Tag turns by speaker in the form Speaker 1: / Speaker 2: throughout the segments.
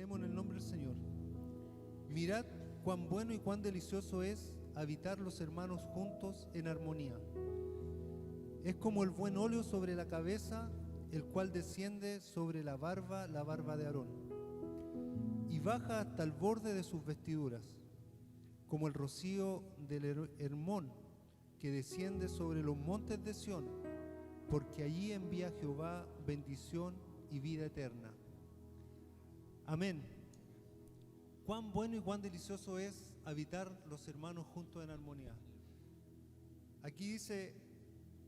Speaker 1: Leemos en el nombre del Señor. Mirad cuán bueno y cuán delicioso es habitar los hermanos juntos en armonía. Es como el buen óleo sobre la cabeza, el cual desciende sobre la barba de Aarón, y baja hasta el borde de sus vestiduras, como el rocío del Hermón que desciende sobre los montes de Sión, porque allí envía Jehová bendición y vida eterna. Amén. Cuán bueno y cuán delicioso es habitar los hermanos juntos en armonía. Aquí dice,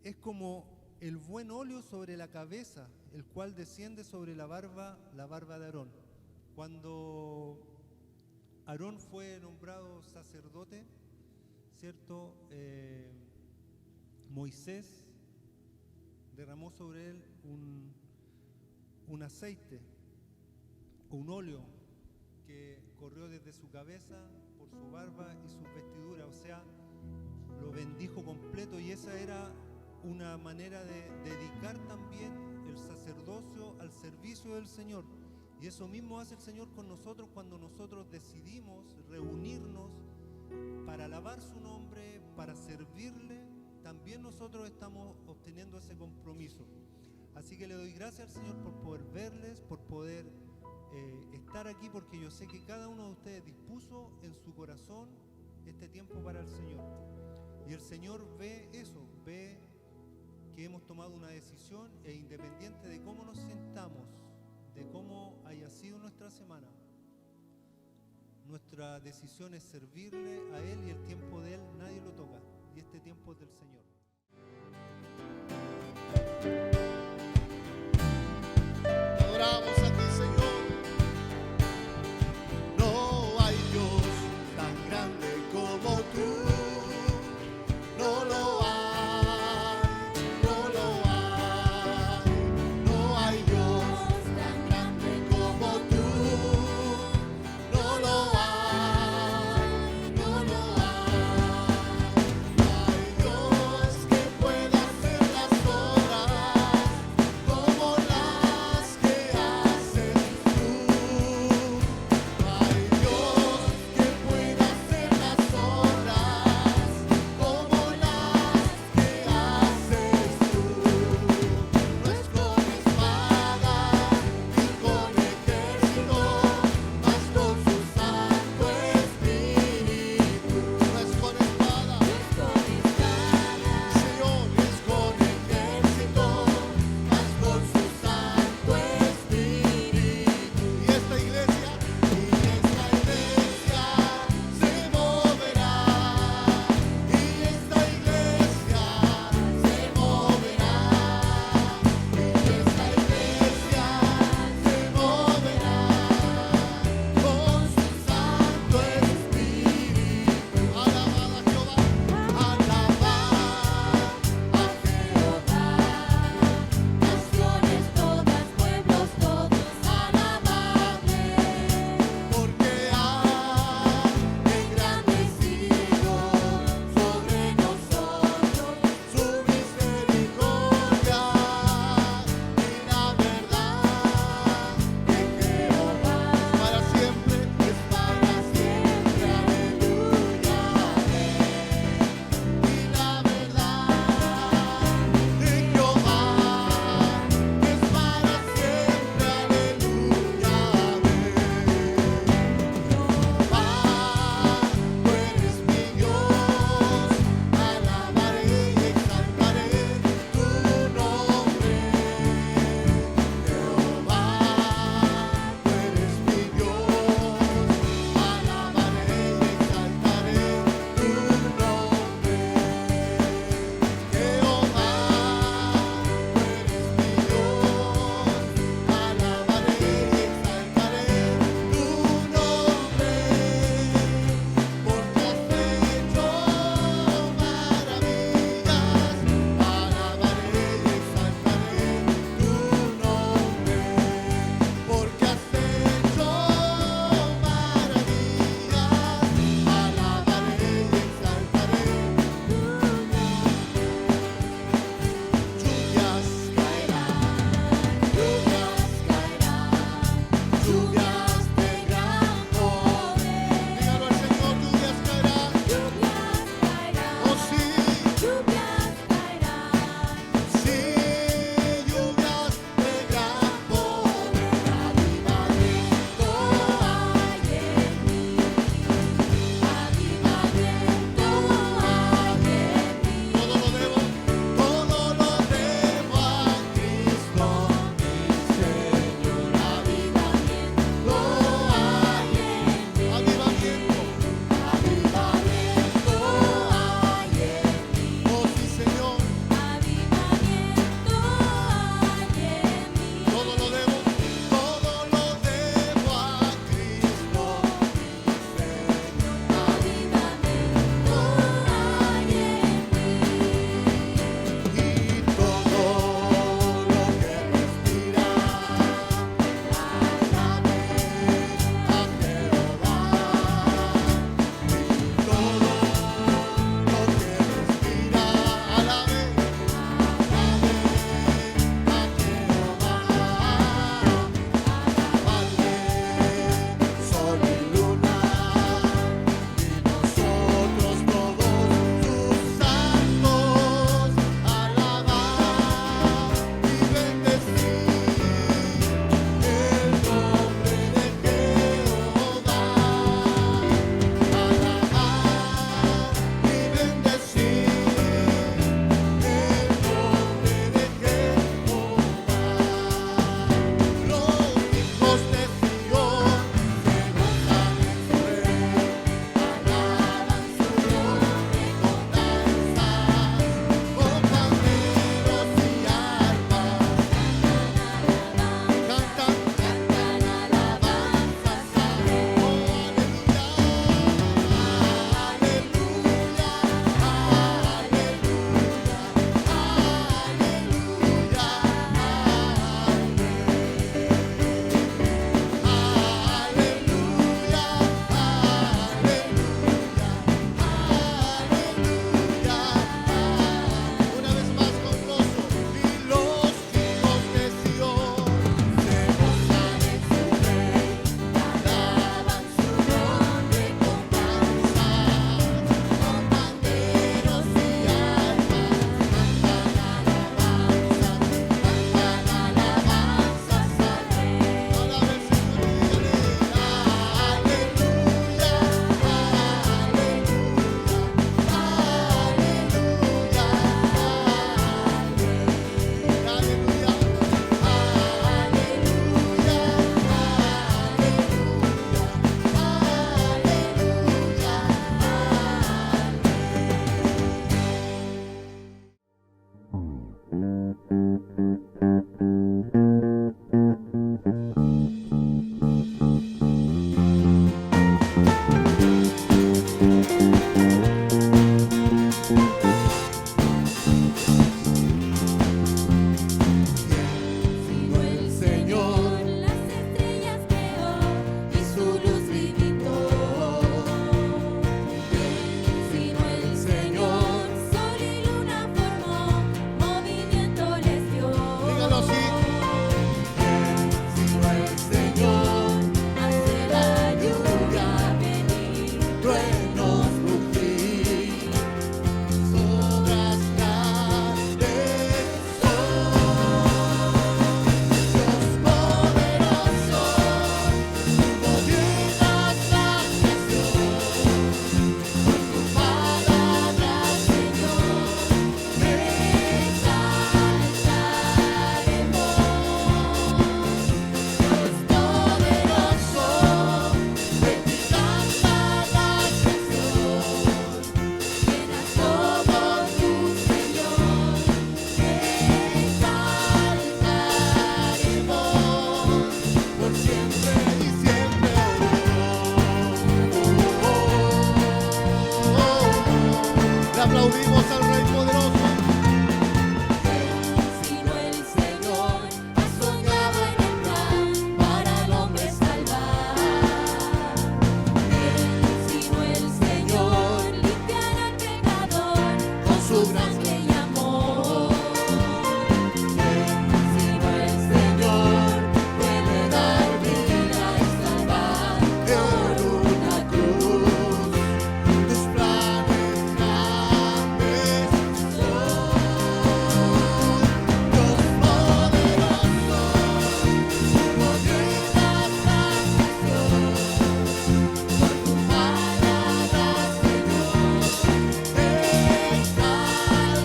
Speaker 1: es como el buen óleo sobre la cabeza, el cual desciende sobre la barba de Aarón. Cuando Aarón fue nombrado sacerdote, ¿cierto? Moisés derramó sobre él un aceite, un óleo que corrió desde su cabeza por su barba y sus vestiduras, o sea, lo bendijo completo, y esa era una manera de dedicar también el sacerdocio al servicio del Señor. Y eso mismo hace el Señor con nosotros cuando nosotros decidimos reunirnos para alabar su nombre, para servirle. También nosotros estamos obteniendo ese compromiso. Así que le doy gracias al Señor por poder verles, por poder estar aquí, porque yo sé que cada uno de ustedes dispuso en su corazón este tiempo para el Señor. Y el Señor ve eso, ve que hemos tomado una decisión, e independiente de cómo nos sintamos, de cómo haya sido nuestra semana, nuestra decisión es servirle a Él, y el tiempo de Él nadie lo toca, y este tiempo es del Señor.
Speaker 2: Adoramos a ti, Señor. No hay Dios tan grande como tú. No lo hay, no lo hay. No hay Dios tan grande como tú. No lo hay, no lo aplaudimos al Rey poderoso.
Speaker 3: Sino el Señor ha soñado en entrar para el hombre salvar. Sino el Señor limpiará al pecador con su sangre y amor. Sino el Señor puede dar vida y salvar por una cruz.
Speaker 2: Tus planes grandes son. Dios poderoso, no llenas la nación. Por tu palabra, Señor, exaltado.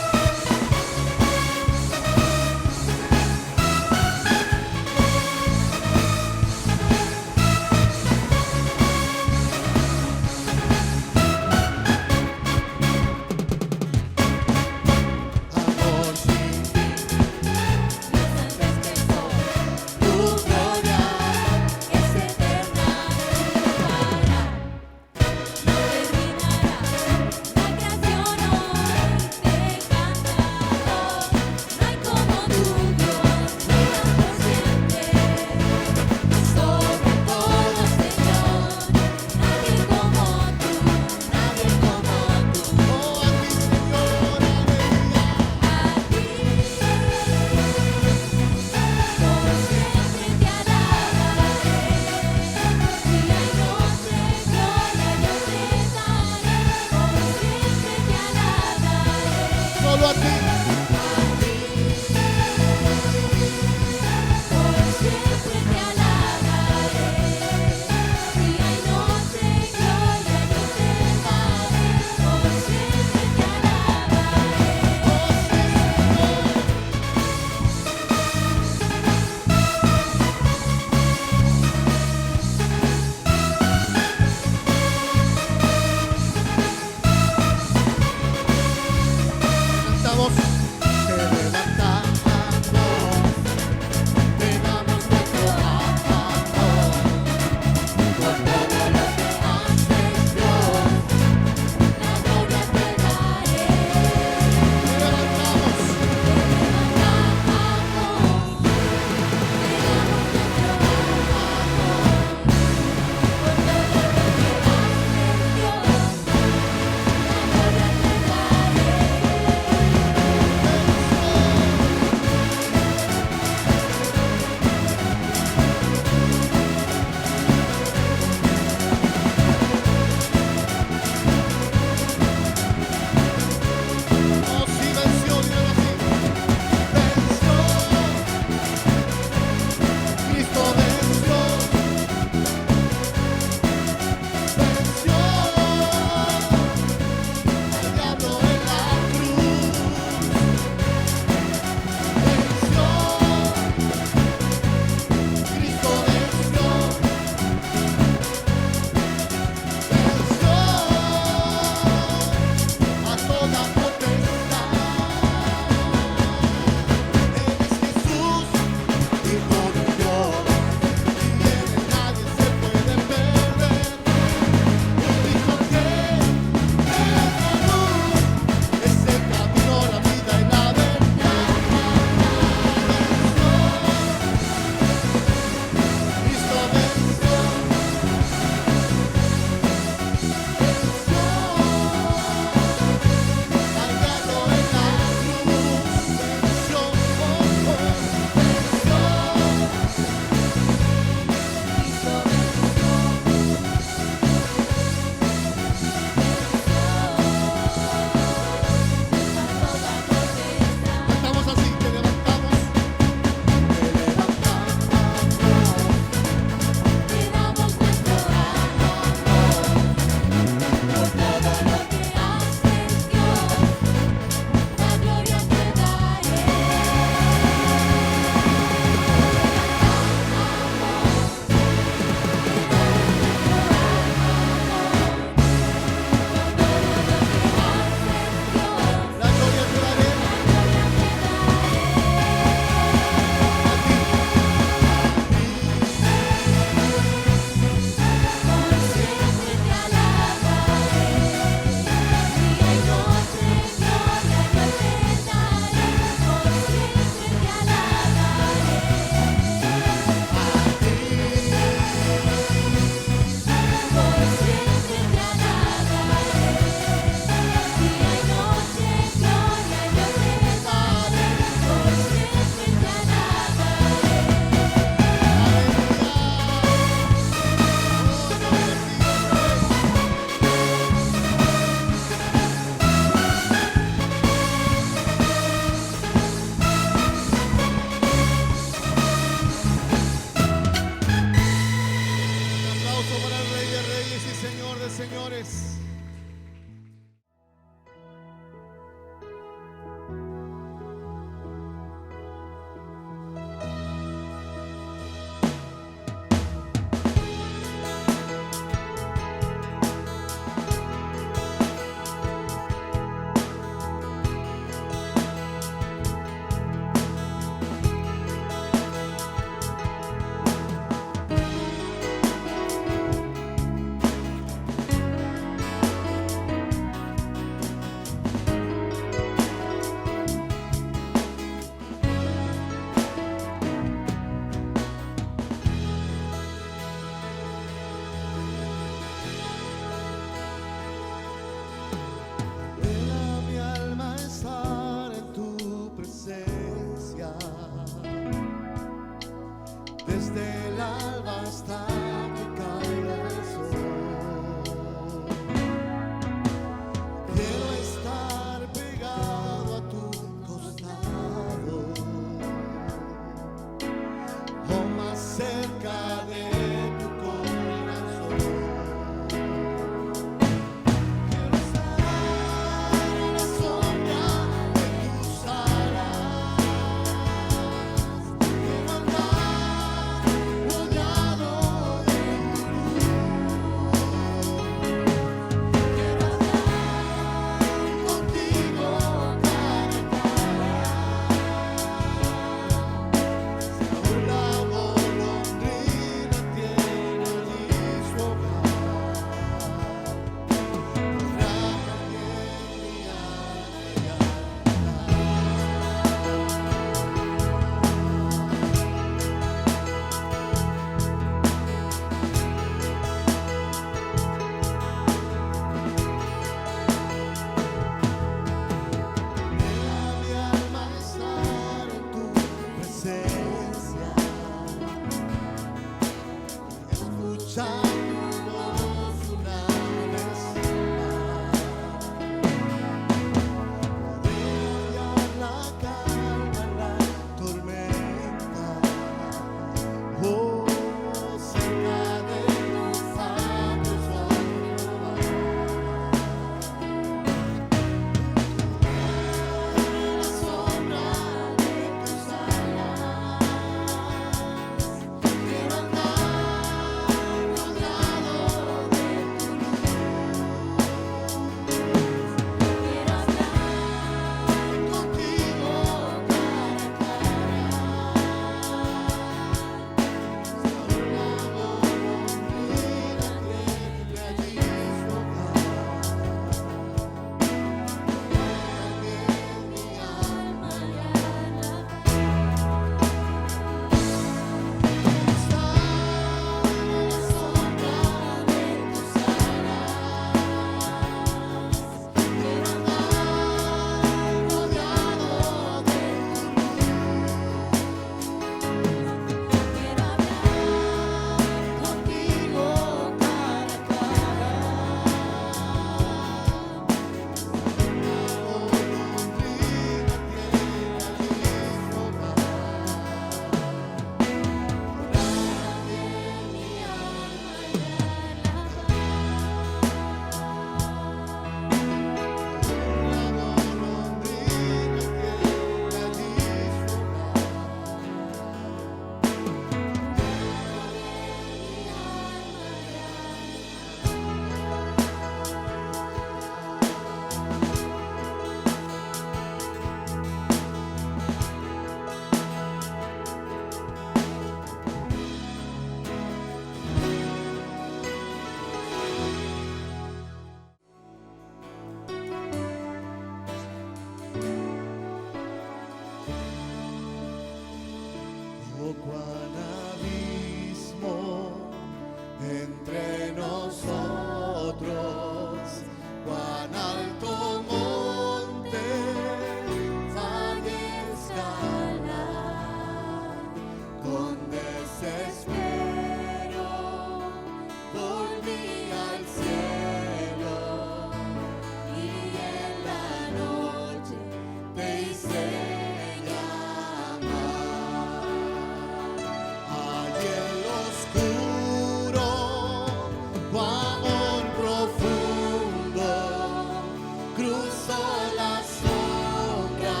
Speaker 2: la sombra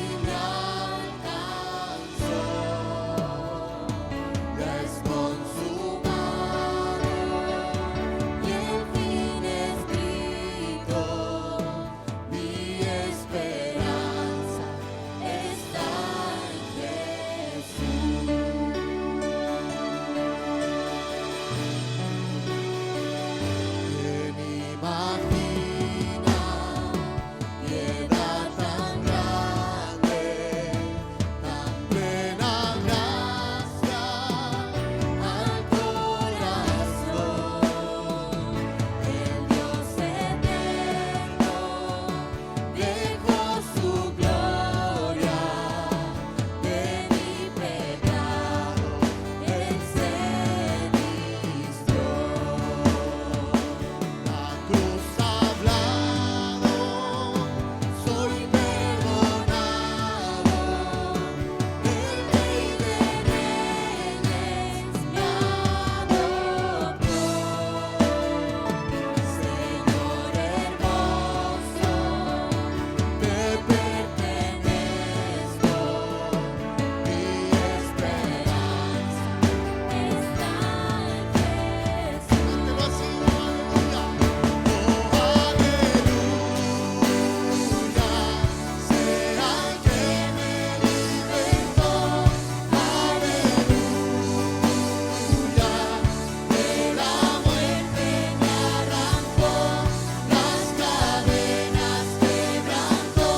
Speaker 2: y me alcanzó. Ya es consumado
Speaker 3: y el fin escrito, mi esperanza está en Jesús.
Speaker 2: ¿Quién imagina piedad tan grande, tan plena gracia al corazón?
Speaker 3: El Dios eterno dejó su gloria, de mi pecado Él se vistió.
Speaker 2: La cruz ha hablado, soy perdonado.
Speaker 3: El Rey de Reyes me adoptó. Señor hermoso,
Speaker 2: Te
Speaker 3: pertenezco, mi esperanza está en Jesús.
Speaker 2: Cántelo así, aleluya. Oh, aleluya. Sea el que me libertó. Aleluya. De la muerte me arrancó, las cadenas quebrantó,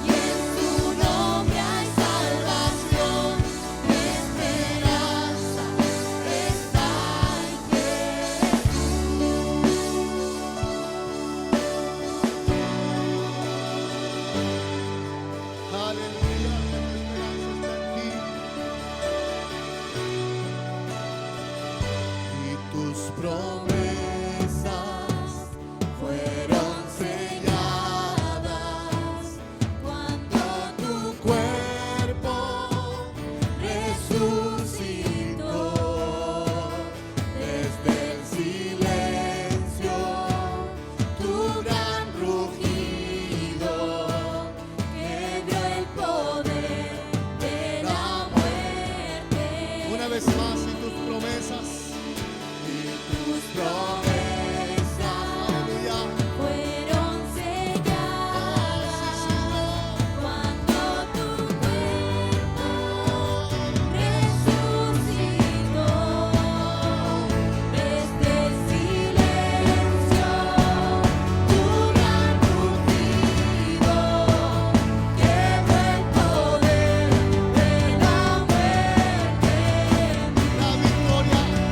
Speaker 2: y en su nombre hay salvación. Mi esperanza está en Jesús. Aleluya, nuestra esperanza está en ti. Y tus promesas fueron selladas
Speaker 3: Cuando tu
Speaker 2: cuerpo resucitó desde el silencio, tu gran rugido
Speaker 3: quebró el poder de la muerte.
Speaker 2: una vez más, y tus promesas, aleluya,
Speaker 3: Fueron selladas cuando tu cuerpo resucitó desde el silencio, tu gran rugido quebró el poder de la muerte.
Speaker 2: la victoria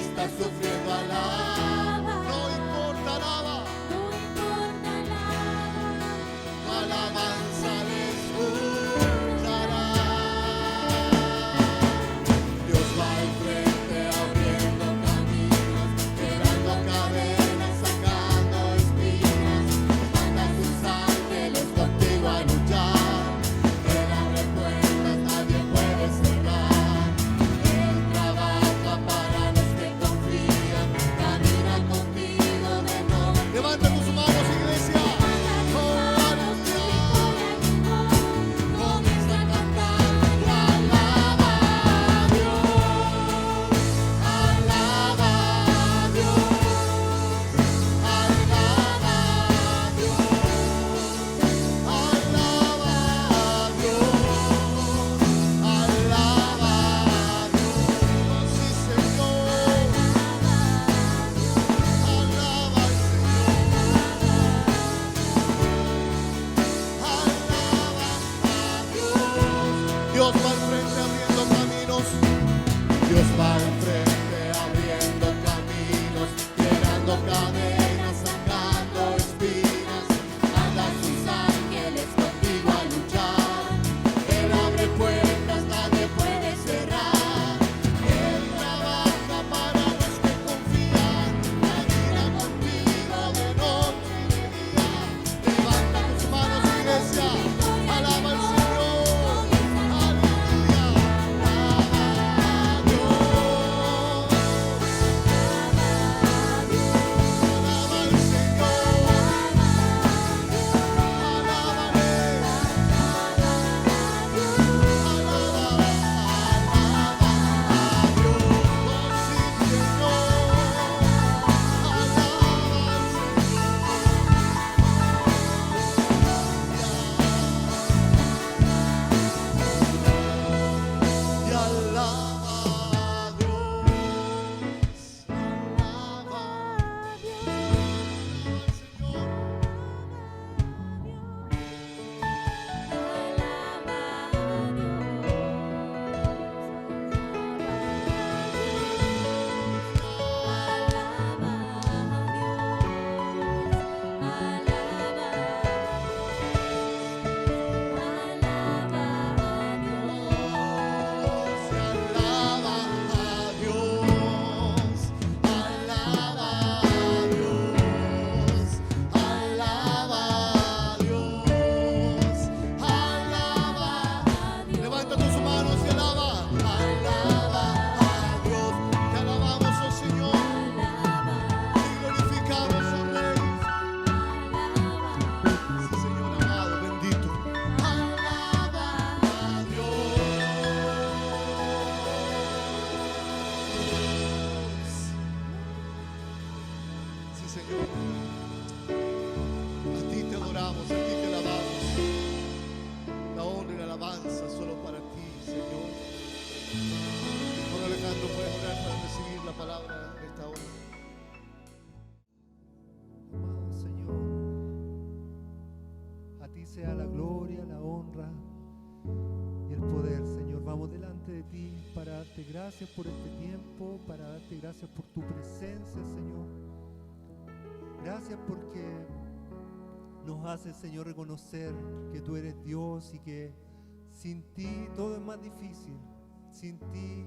Speaker 2: estás sufriendo, alaba. No importa nada,
Speaker 3: no importa nada,
Speaker 2: tu alabanza le Dios va al frente abriendo caminos. Dios va al frente abriendo caminos, quebrando cadenas, sacando espinas. Andan sus ángeles contigo a luchar. Él abre puertas, nadie puede cerrar. Él trabaja para los que confían. Camina contigo de noche y de día. Levanta tus manos, iglesia. Alaba al Señor. Aleluya. Alaba a Dios. Alaba al Señor. Alábale. Levanta tus manos y alaba. Alaba a Dios. Te alabamos, oh Señor. Te glorificamos, oh Rey. Sí, Señor amado, bendito. Alaba a Dios. Sí, Señor. A ti te adoramos, a ti te alabamos. La honra y la alabanza solo para ti, Señor. Ahora, Alejandro, puedes orar para recibir la palabra en esta hora.
Speaker 1: Amado Señor, a ti sea la gloria, la honra y el poder, Señor. Vamos delante de ti para darte gracias por este tiempo, para darte gracias por tu presencia, Señor. Gracias porque nos hace, Señor, reconocer que tú eres Dios y que sin ti todo es más difícil. Sin ti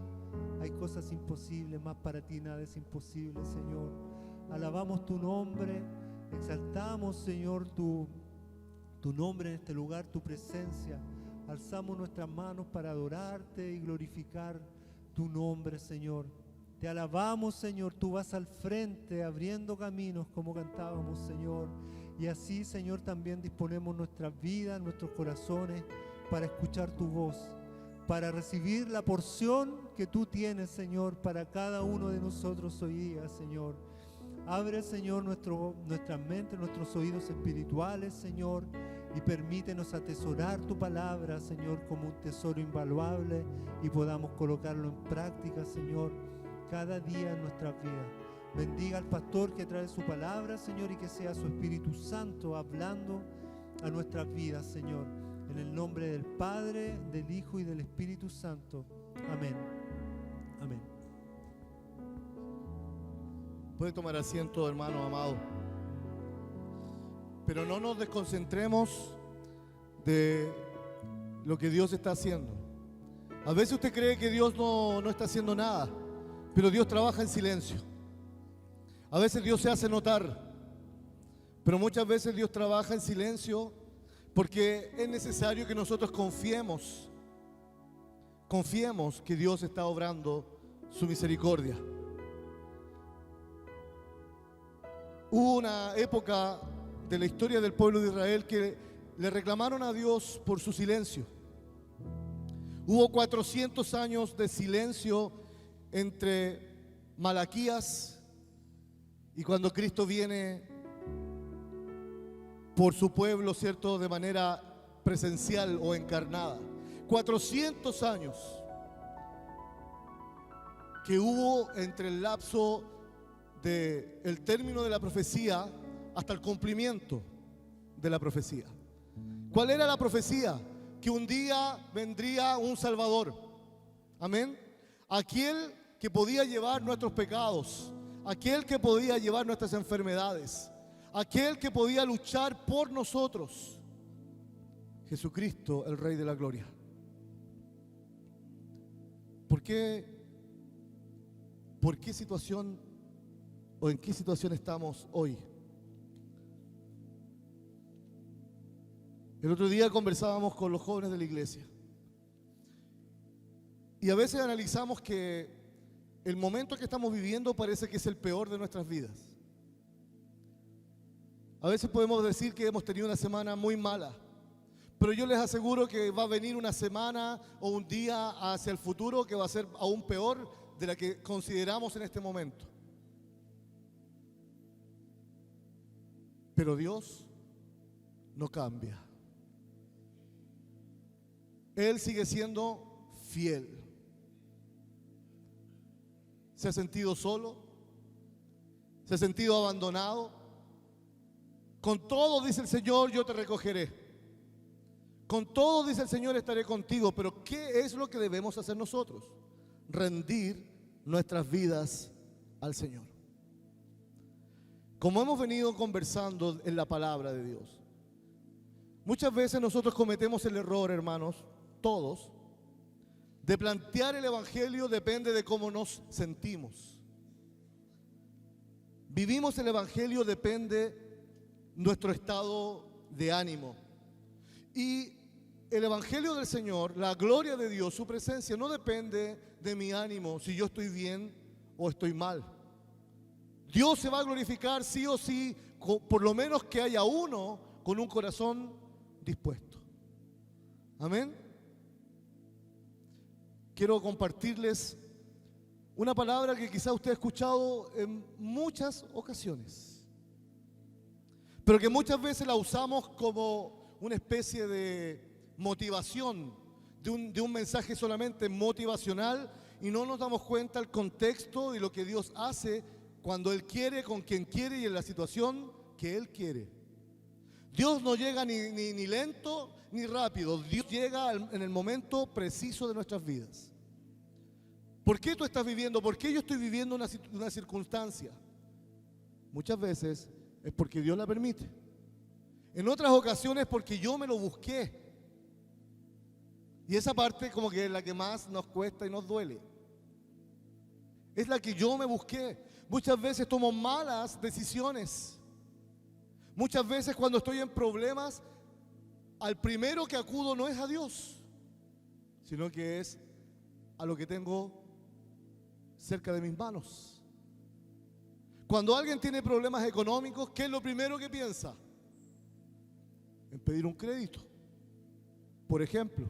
Speaker 1: hay cosas imposibles, más para ti nada es imposible, Señor. Alabamos tu nombre, exaltamos, Señor, tu nombre en este lugar, tu presencia. Alzamos nuestras manos para adorarte y glorificar tu nombre, Señor. Te alabamos, Señor, tú vas al frente abriendo caminos como cantábamos, Señor. Y así, Señor, también disponemos nuestras vidas, nuestros corazones para escuchar tu voz, para recibir la porción que tú tienes, Señor, para cada uno de nosotros hoy día, Señor. Abre, Señor, nuestras mentes, nuestros oídos espirituales, Señor, y permítenos atesorar tu palabra, Señor, como un tesoro invaluable y podamos colocarlo en práctica, Señor, cada día en nuestras vidas. Bendiga al pastor que trae su palabra, Señor, y que sea su Espíritu Santo hablando a nuestras vidas, Señor. En el nombre del Padre, del Hijo y del Espíritu Santo. Amén. Amén.
Speaker 2: Puede tomar asiento, hermano amado. Pero no nos desconcentremos de lo que Dios está haciendo. A veces usted cree que Dios no está haciendo nada, pero Dios trabaja en silencio. A veces Dios se hace notar, pero muchas veces Dios trabaja en silencio porque es necesario que nosotros confiemos que Dios está obrando su misericordia. Hubo una época de la historia del pueblo de Israel que le reclamaron a Dios por su silencio. Hubo 400 años de silencio entre Malaquías y cuando Cristo viene por su pueblo, ¿cierto?, de manera presencial o encarnada. 400 años que hubo entre el lapso del término de la profecía hasta el cumplimiento de la profecía. ¿Cuál era la profecía? que un día vendría un Salvador. Amén. Aquel que podía llevar nuestros pecados, aquel que podía llevar nuestras enfermedades, aquel que podía luchar por nosotros. Jesucristo, el Rey de la Gloria. ¿Por qué situación o en qué situación estamos hoy? El otro día conversábamos con los jóvenes de la iglesia y a veces analizamos que el momento que estamos viviendo parece que es el peor de nuestras vidas. A veces podemos decir que hemos tenido una semana muy mala, pero yo les aseguro que va a venir una semana o un día hacia el futuro que va a ser aún peor de la que consideramos en este momento. Pero Dios no cambia. Él sigue siendo fiel. ¿Se ha sentido solo? ¿Se ha sentido abandonado? Con todo, dice el Señor, yo te recogeré. Con todo, dice el Señor, estaré contigo. Pero ¿qué es lo que debemos hacer nosotros? Rendir nuestras vidas al Señor. Como hemos venido conversando en la palabra de Dios, muchas veces nosotros cometemos el error, hermanos, todos, de plantear el Evangelio depende de cómo nos sentimos. Vivimos el Evangelio depende nuestro estado de ánimo. Y el Evangelio del Señor, la gloria de Dios, su presencia, no depende de mi ánimo, si yo estoy bien o estoy mal. Dios se va a glorificar sí o sí, por lo menos que haya uno con un corazón dispuesto. Amén. Quiero compartirles una palabra que quizá usted ha escuchado en muchas ocasiones, pero que muchas veces la usamos como una especie de motivación, de un mensaje solamente motivacional, y no nos damos cuenta del contexto y lo que Dios hace cuando Él quiere, con quien quiere y en la situación que Él quiere. Dios no llega ni lento ni rápido. Dios llega en el momento preciso de nuestras vidas. ¿Por qué tú estás viviendo? ¿Por qué yo estoy viviendo una circunstancia? Muchas veces es porque Dios la permite. En otras ocasiones porque yo me lo busqué. Y esa parte como que es la que más nos cuesta y nos duele. Es la que yo me busqué. Muchas veces tomo malas decisiones. Muchas veces cuando estoy en problemas, al primero que acudo no es a Dios, sino que es a lo que tengo cerca de mis manos. Cuando alguien tiene problemas económicos, ¿qué es lo primero que piensa? En pedir un crédito, por ejemplo,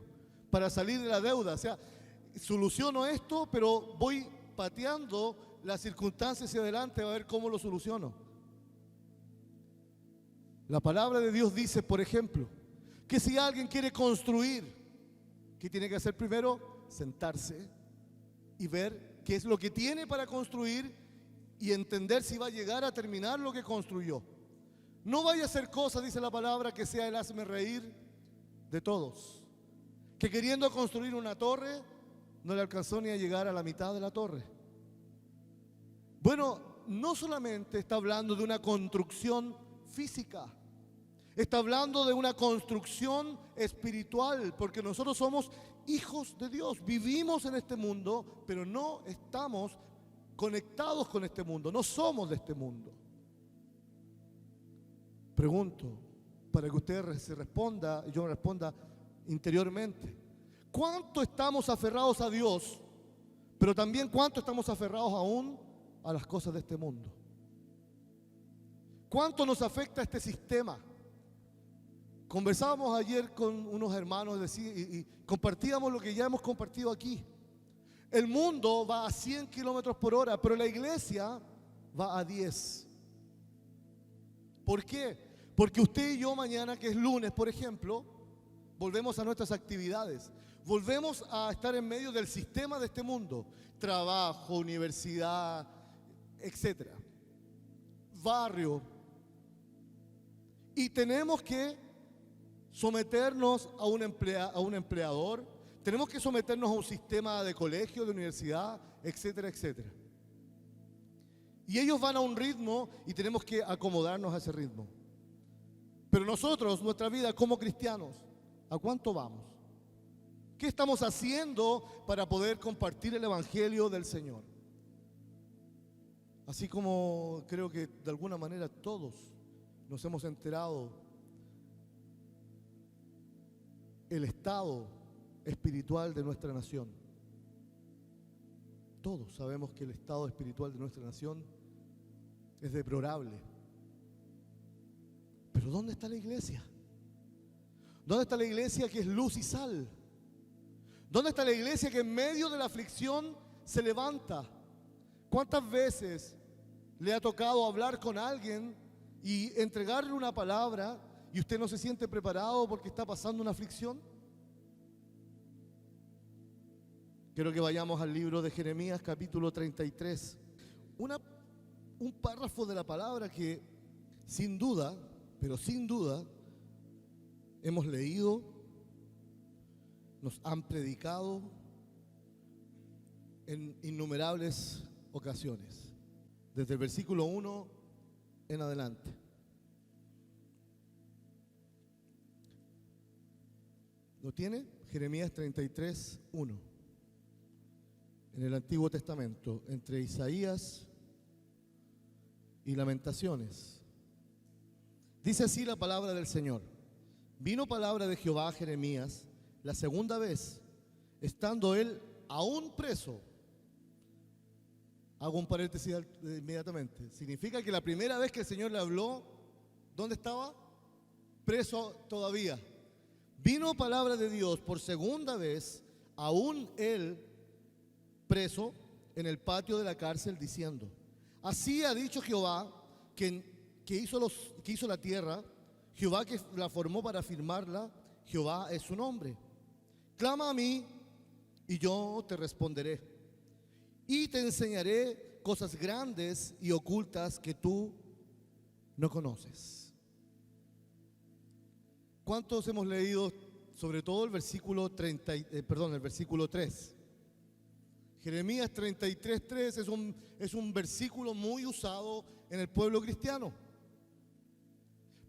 Speaker 2: para salir de la deuda. O sea, soluciono esto, pero voy pateando las circunstancias hacia adelante a ver cómo lo soluciono. La palabra de Dios dice, por ejemplo, que si alguien quiere construir, ¿qué tiene que hacer primero? Sentarse y ver qué es lo que tiene para construir y entender si va a llegar a terminar lo que construyó. No vaya a hacer cosas, dice la palabra, que sea el hazme reír de todos, que queriendo construir una torre no le alcanzó ni a llegar a la mitad de la torre. Bueno, no solamente está hablando de una construcción física, está hablando de una construcción espiritual, porque nosotros somos hijos de Dios, vivimos en este mundo, pero no estamos conectados con este mundo, no somos de este mundo. Pregunto, para que usted se responda y yo me responda interiormente, ¿cuánto estamos aferrados a Dios, pero también cuánto estamos aferrados aún a las cosas de este mundo? ¿Cuánto nos afecta este sistema? Conversábamos ayer con unos hermanos y compartíamos lo que ya hemos compartido aquí. El mundo va a 100 kilómetros por hora, pero la iglesia va a 10. ¿Por qué? Porque usted y yo mañana, que es lunes, por ejemplo, volvemos a nuestras actividades. Volvemos a estar en medio del sistema de este mundo. Trabajo, universidad, etcétera, barrio. Y tenemos que someternos a un empleador, tenemos que someternos a un sistema de colegio, de universidad, etcétera, etcétera. Y ellos van a un ritmo y tenemos que acomodarnos a ese ritmo. Pero nosotros, nuestra vida como cristianos, ¿a cuánto vamos? ¿Qué estamos haciendo para poder compartir el evangelio del Señor? Así como creo que de alguna manera todos nos hemos enterado el estado espiritual de nuestra nación. Todos sabemos que el estado espiritual de nuestra nación es deplorable. Pero ¿dónde está la iglesia? ¿Dónde está la iglesia que es luz y sal? ¿Dónde está la iglesia que en medio de la aflicción se levanta? ¿Cuántas veces le ha tocado hablar con alguien y entregarle una palabra y usted no se siente preparado porque está pasando una aflicción? Quiero que vayamos al libro de Jeremías, capítulo 33. Un párrafo de la palabra que sin duda, pero sin duda, hemos leído, nos han predicado en innumerables ocasiones, desde el versículo 1 en adelante. ¿Lo tiene? Jeremías 33, 1. En el Antiguo Testamento, entre Isaías y Lamentaciones. Dice así la palabra del Señor. Vino palabra de Jehová a Jeremías la segunda vez, estando él aún preso. Hago un paréntesis inmediatamente. Significa que la primera vez que el Señor le habló, ¿dónde estaba? Preso todavía. Vino palabra de Dios por segunda vez, aún él preso en el patio de la cárcel, diciendo: así ha dicho Jehová, que hizo la tierra, Jehová que la formó para firmarla, Jehová es su nombre. Clama a mí y yo te responderé, y te enseñaré cosas grandes y ocultas que tú no conoces. ¿Cuántos hemos leído sobre todo el versículo el versículo 3? Jeremías 33:3 es un versículo muy usado en el pueblo cristiano,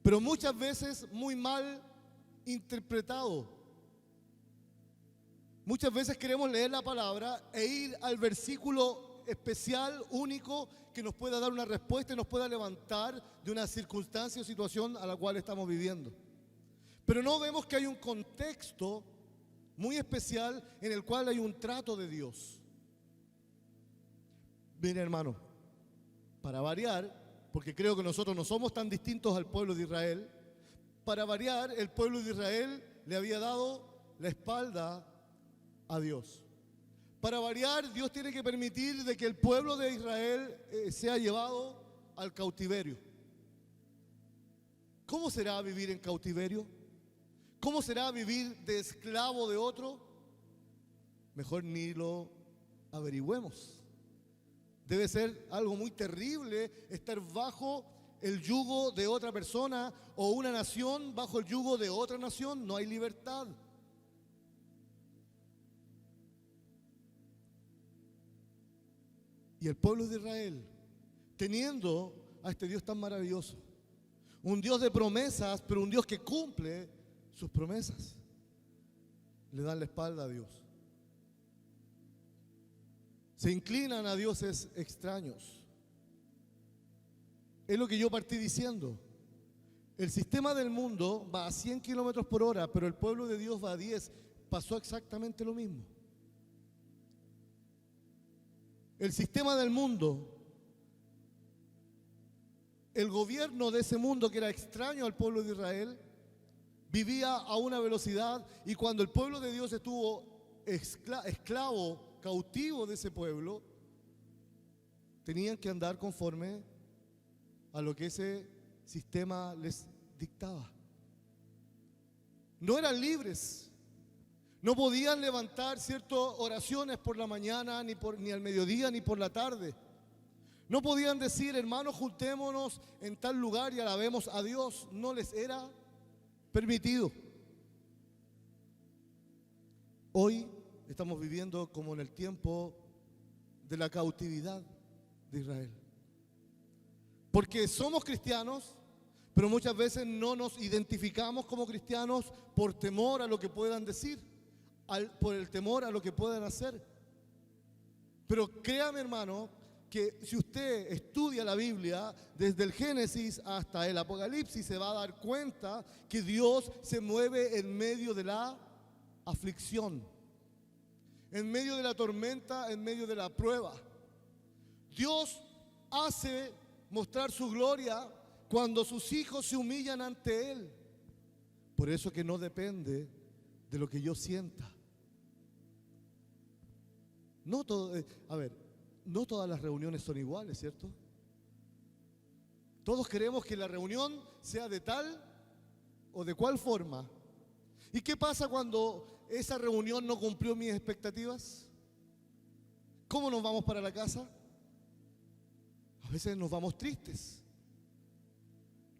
Speaker 2: pero muchas veces muy mal interpretado. Muchas veces queremos leer la palabra e ir al versículo especial, único, que nos pueda dar una respuesta y nos pueda levantar de una circunstancia o situación a la cual estamos viviendo. Pero no vemos que hay un contexto muy especial en el cual hay un trato de Dios. Mire, hermano, para variar, porque creo que nosotros no somos tan distintos al pueblo de Israel, para variar, el pueblo de Israel le había dado la espalda a Dios. Para variar, Dios tiene que permitir de que el pueblo de Israel sea llevado al cautiverio. ¿Cómo será vivir en cautiverio? ¿Cómo será vivir de esclavo de otro? Mejor ni lo averigüemos. Debe ser algo muy terrible estar bajo el yugo de otra persona o una nación bajo el yugo de otra nación. No hay libertad. Y el pueblo de Israel, teniendo a este Dios tan maravilloso, un Dios de promesas, pero un Dios que cumple sus promesas, le dan la espalda a Dios. Se inclinan a dioses extraños. Es lo que yo partí diciendo. El sistema del mundo va a 100 kilómetros por hora, pero el pueblo de Dios va a 10. Pasó exactamente lo mismo. El sistema del mundo, el gobierno de ese mundo que era extraño al pueblo de Israel, vivía a una velocidad, y cuando el pueblo de Dios estuvo esclavo, cautivo de ese pueblo, tenían que andar conforme a lo que ese sistema les dictaba. No eran libres, no podían levantar ciertas oraciones por la mañana, ni al mediodía, ni por la tarde. No podían decir: hermanos, juntémonos en tal lugar y alabemos a Dios. No les era permitido. Hoy estamos viviendo como en el tiempo de la cautividad de Israel. Porque somos cristianos, pero muchas veces no nos identificamos como cristianos por temor a lo que puedan decir, por el temor a lo que puedan hacer. Pero créame, hermano, que si usted estudia la Biblia desde el Génesis hasta el Apocalipsis, se va a dar cuenta que Dios se mueve en medio de la aflicción, en medio de la tormenta, en medio de la prueba. Dios hace mostrar su gloria cuando sus hijos se humillan ante Él. Por eso que no depende de lo que yo sienta. No todas las reuniones son iguales, ¿cierto? Todos queremos que la reunión sea de tal o de cual forma. ¿Y qué pasa cuando esa reunión no cumplió mis expectativas? ¿Cómo nos vamos para la casa? A veces nos vamos tristes.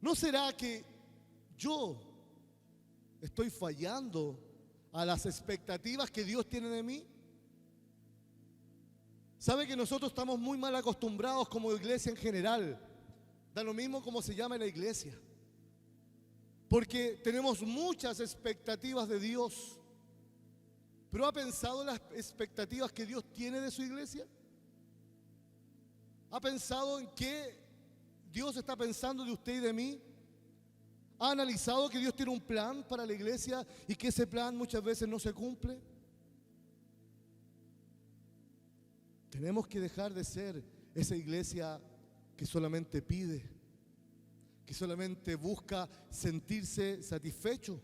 Speaker 2: ¿No será que yo estoy fallando a las expectativas que Dios tiene de mí? ¿Sabe que nosotros estamos muy mal acostumbrados como iglesia en general? Da lo mismo como se llame la iglesia. Porque tenemos muchas expectativas de Dios. ¿Pero ha pensado en las expectativas que Dios tiene de su iglesia? ¿Ha pensado en qué Dios está pensando de usted y de mí? ¿Ha analizado que Dios tiene un plan para la iglesia y que ese plan muchas veces no se cumple? Tenemos que dejar de ser esa iglesia que solamente pide, que solamente busca sentirse satisfecho.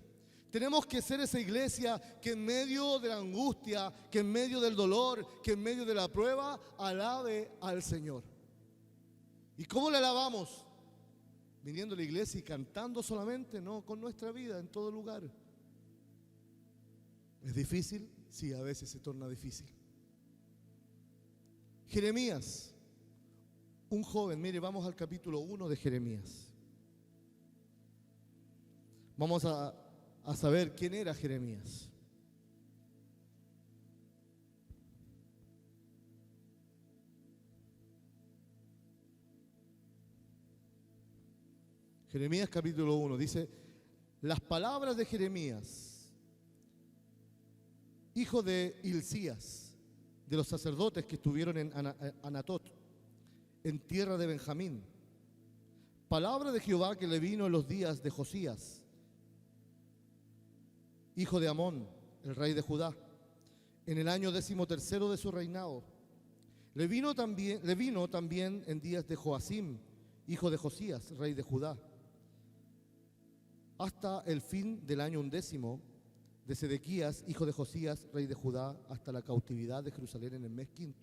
Speaker 2: Tenemos que ser esa iglesia que en medio de la angustia, que en medio del dolor, que en medio de la prueba, alabe al Señor. ¿Y cómo le alabamos? Viniendo a la iglesia y cantando solamente, no, con nuestra vida en todo lugar. ¿Es difícil? Sí, a veces se torna difícil. Jeremías, un joven, mire, vamos al capítulo 1 de Jeremías. Vamos a saber quién era Jeremías. Jeremías capítulo 1 dice: las palabras de Jeremías, hijo de Hilcías, de los sacerdotes que estuvieron en Anatot, en tierra de Benjamín. Palabra de Jehová que le vino en los días de Josías, hijo de Amón, el rey de Judá, en el año 13º de su reinado. Le vino también en días de Joacim, hijo de Josías, rey de Judá, hasta el fin del año 11 de Sedequías, hijo de Josías, rey de Judá, hasta la cautividad de Jerusalén en el mes 5.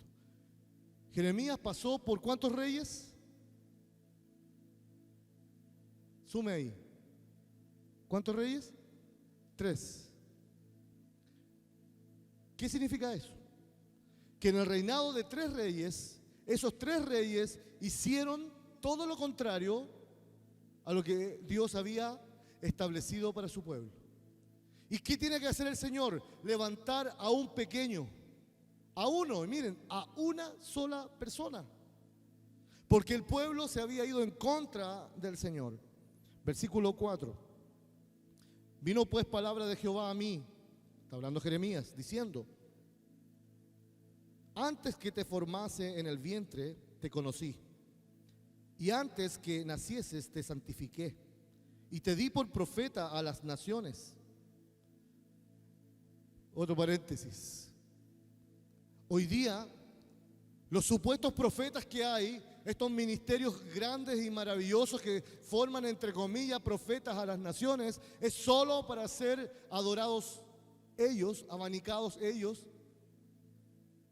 Speaker 2: Jeremías pasó por ¿cuántos reyes? Sume ahí. ¿Cuántos reyes? 3. ¿Qué significa eso? Que en el reinado de 3 reyes, esos 3 reyes hicieron todo lo contrario a lo que Dios había establecido para su pueblo. ¿Y qué tiene que hacer el Señor? Levantar a un pequeño, a uno, miren, a una sola persona. Porque el pueblo se había ido en contra del Señor. Versículo 4. Vino pues palabra de Jehová a mí, está hablando Jeremías, diciendo: antes que te formase en el vientre, te conocí. Y antes que nacieses, te santifiqué. Y te di por profeta a las naciones. Otro paréntesis. Hoy día, los supuestos profetas que hay, estos ministerios grandes y maravillosos que forman, entre comillas, profetas a las naciones, es solo para ser adorados ellos, abanicados ellos,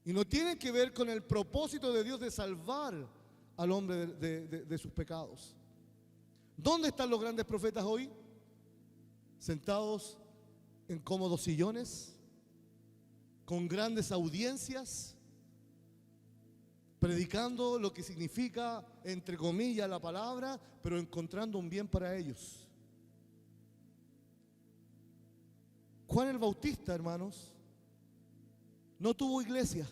Speaker 2: y no tienen que ver con el propósito de Dios de salvar al hombre de sus pecados. ¿Dónde están los grandes profetas hoy? Sentados en cómodos sillones, con grandes audiencias, predicando lo que significa, entre comillas, la palabra, pero encontrando un bien para ellos. Juan el Bautista, hermanos, no tuvo iglesia.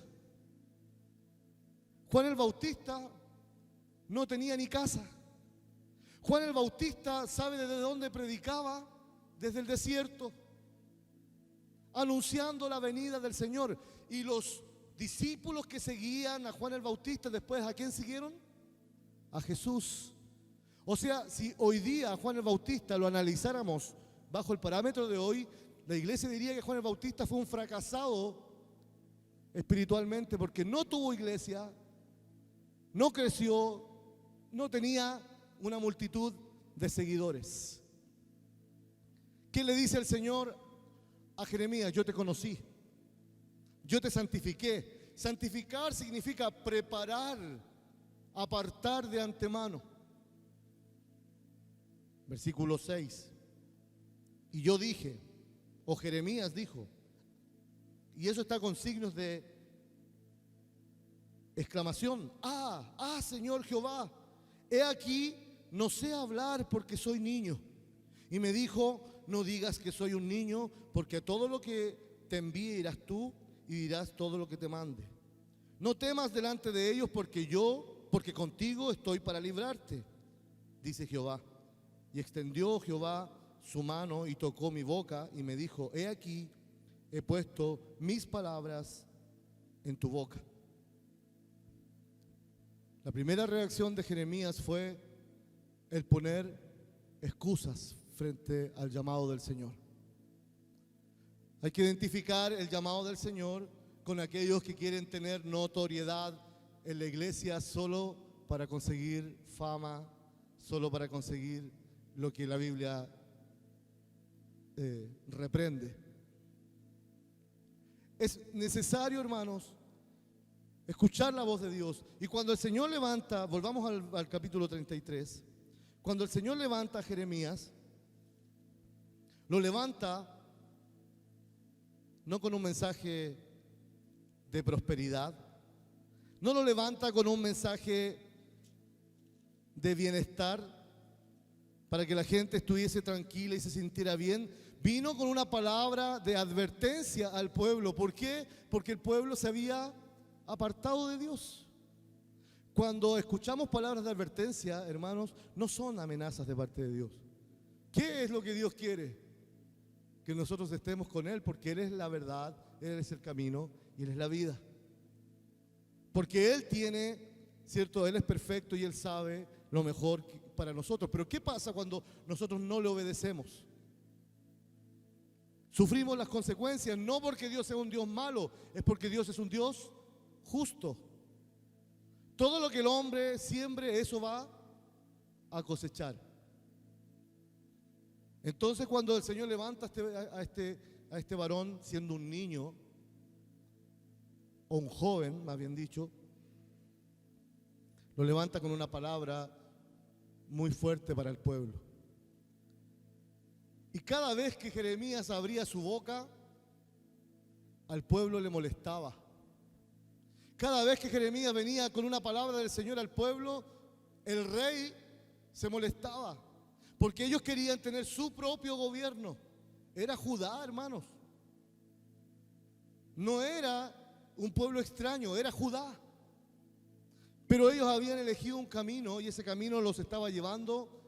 Speaker 2: Juan el Bautista no tenía ni casa. Juan el Bautista, ¿sabe desde dónde predicaba? Desde el desierto, anunciando la venida del Señor. Y los discípulos que seguían a Juan el Bautista, después, ¿a quién siguieron? A Jesús. O sea, si hoy día a Juan el Bautista lo analizáramos bajo el parámetro de hoy, la iglesia diría que Juan el Bautista fue un fracasado espiritualmente porque no tuvo iglesia, no creció, no tenía una multitud de seguidores. ¿Qué le dice el Señor a Jeremías? Yo te conocí, yo te santifiqué. Santificar significa preparar, apartar de antemano. Versículo 6. Y yo dije, o Jeremías dijo, y eso está con signos de exclamación: Señor Jehová, he aquí, no sé hablar porque soy niño. Y me dijo, no digas que soy un niño, porque a todo lo que te envíe irás tú y dirás todo lo que te mande. No temas delante de ellos, porque contigo estoy para librarte, dice Jehová. Y extendió Jehová su mano y tocó mi boca y me dijo, he aquí, he puesto mis palabras en tu boca. La primera reacción de Jeremías fue el poner excusas frente al llamado del Señor. Hay que identificar el llamado del Señor con aquellos que quieren tener notoriedad en la iglesia solo para conseguir fama, solo para conseguir lo que la Biblia reprende. Es necesario, hermanos, escuchar la voz de Dios. Y cuando el Señor levanta, volvamos al capítulo 33, cuando el Señor levanta a Jeremías, lo levanta no con un mensaje de prosperidad, no lo levanta con un mensaje de bienestar para que la gente estuviese tranquila y se sintiera bien. Vino con una palabra de advertencia al pueblo. ¿Por qué? Porque el pueblo se había apartado de Dios. Cuando escuchamos palabras de advertencia, hermanos, no son amenazas de parte de Dios. ¿Qué es lo que Dios quiere? Que nosotros estemos con Él, porque Él es la verdad, Él es el camino y Él es la vida. Porque Él tiene, ¿cierto? Él es perfecto y Él sabe lo mejor para nosotros. Pero ¿qué pasa cuando nosotros no le obedecemos? Sufrimos las consecuencias, no porque Dios sea un Dios malo, es porque Dios es un Dios justo. Todo lo que el hombre siembre, eso va a cosechar. Entonces, cuando el Señor levanta a este varón siendo un niño, o un joven, más bien dicho, lo levanta con una palabra muy fuerte para el pueblo. Y cada vez que Jeremías abría su boca, al pueblo le molestaba. Cada vez que Jeremías venía con una palabra del Señor al pueblo, el rey se molestaba, porque ellos querían tener su propio gobierno. Era Judá, hermanos. No era un pueblo extraño, era Judá. Pero ellos habían elegido un camino y ese camino los estaba llevando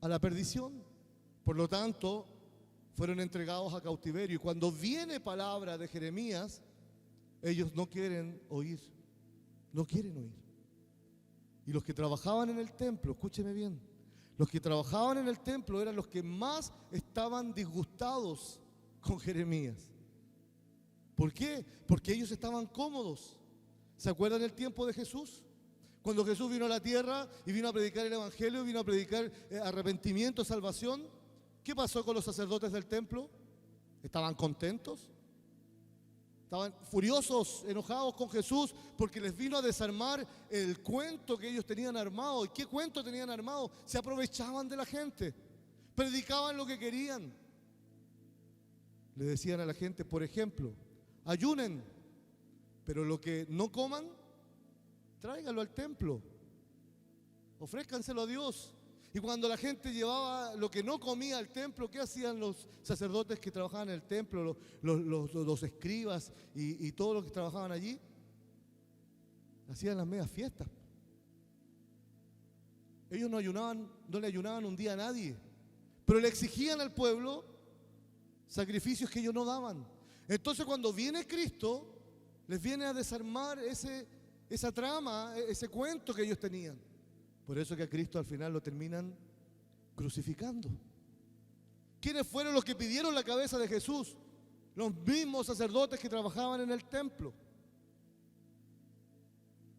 Speaker 2: a la perdición. Por lo tanto, fueron entregados a cautiverio. Y cuando viene palabra de Jeremías, ellos no quieren oír. No quieren oír. Y los que trabajaban en el templo, escúcheme bien, los que trabajaban en el templo eran los que más estaban disgustados con Jeremías. ¿Por qué? Porque ellos estaban cómodos. ¿Se acuerdan del tiempo de Jesús? Cuando Jesús vino a la tierra y vino a predicar el evangelio, vino a predicar arrepentimiento, salvación. ¿Qué pasó con los sacerdotes del templo? ¿Estaban contentos? Estaban furiosos, enojados con Jesús porque les vino a desarmar el cuento que ellos tenían armado. ¿Y qué cuento tenían armado? Se aprovechaban de la gente, predicaban lo que querían. Le decían a la gente, por ejemplo, ayunen, pero lo que no coman, tráiganlo al templo, ofrézcanselo a Dios. Y cuando la gente llevaba lo que no comía al templo, ¿qué hacían los sacerdotes que trabajaban en el templo, los escribas y todos los que trabajaban allí? Hacían las medias fiestas. Ellos no le ayunaban un día a nadie, pero le exigían al pueblo sacrificios que ellos no daban. Entonces cuando viene Cristo, les viene a desarmar esa trama, ese cuento que ellos tenían. Por eso que a Cristo al final lo terminan crucificando. ¿Quiénes fueron los que pidieron la cabeza de Jesús? Los mismos sacerdotes que trabajaban en el templo.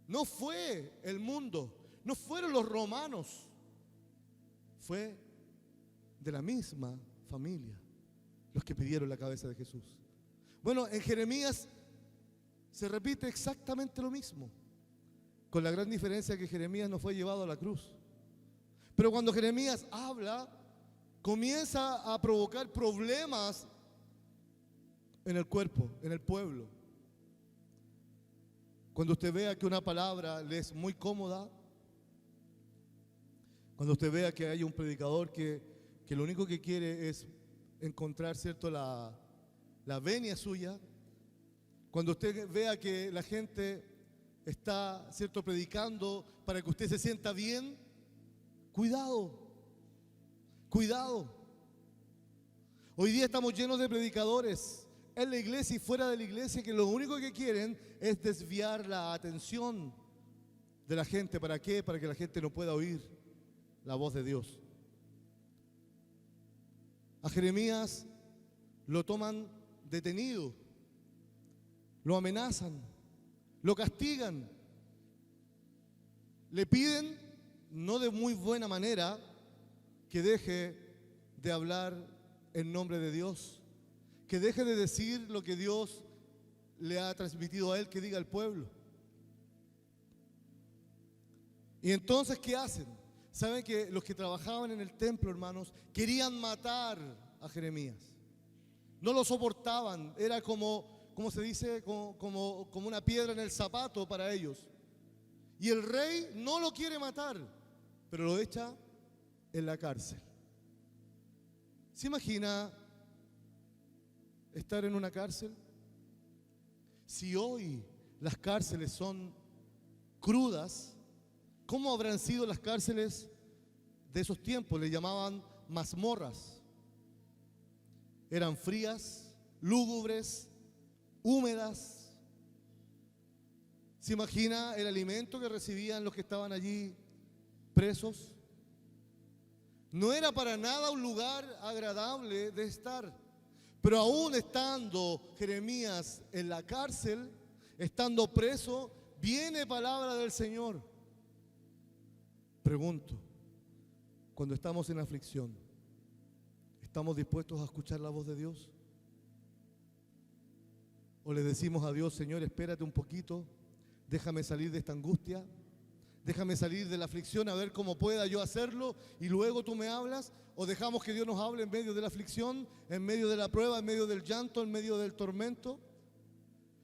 Speaker 2: No fue el mundo, no fueron los romanos, fue de la misma familia los que pidieron la cabeza de Jesús. Bueno, en Jeremías se repite exactamente lo mismo, con la gran diferencia que Jeremías no fue llevado a la cruz. Pero cuando Jeremías habla, comienza a provocar problemas en el cuerpo, en el pueblo. Cuando usted vea que una palabra le es muy cómoda, cuando usted vea que hay un predicador que lo único que quiere es encontrar, ¿cierto?, la venia suya, cuando usted vea que la gente está, ¿cierto?, predicando para que usted se sienta bien, cuidado, cuidado. Hoy día estamos llenos de predicadores en la iglesia y fuera de la iglesia que lo único que quieren es desviar la atención de la gente. ¿Para qué? Para que la gente no pueda oír la voz de Dios. A Jeremías lo toman detenido, lo amenazan, lo castigan, le piden, no de muy buena manera, que deje de hablar en nombre de Dios, que deje de decir lo que Dios le ha transmitido a él, que diga al pueblo. Y entonces, ¿qué hacen? Saben que los que trabajaban en el templo, hermanos, querían matar a Jeremías. No lo soportaban, era como se dice, como una piedra en el zapato para ellos. Y el rey no lo quiere matar, pero lo echa en la cárcel. ¿Se imagina estar en una cárcel? Si hoy las cárceles son crudas, ¿cómo habrán sido las cárceles de esos tiempos? Le llamaban mazmorras. Eran frías, lúgubres, húmedas. ¿Se imagina el alimento que recibían los que estaban allí presos? No era para nada un lugar agradable de estar. Pero aún estando Jeremías en la cárcel, estando preso, viene palabra del Señor. Pregunto, cuando estamos en aflicción, ¿estamos dispuestos a escuchar la voz de Dios? ¿O le decimos a Dios, Señor, espérate un poquito, déjame salir de esta angustia, déjame salir de la aflicción a ver cómo pueda yo hacerlo y luego tú me hablas? ¿O dejamos que Dios nos hable en medio de la aflicción, en medio de la prueba, en medio del llanto, en medio del tormento?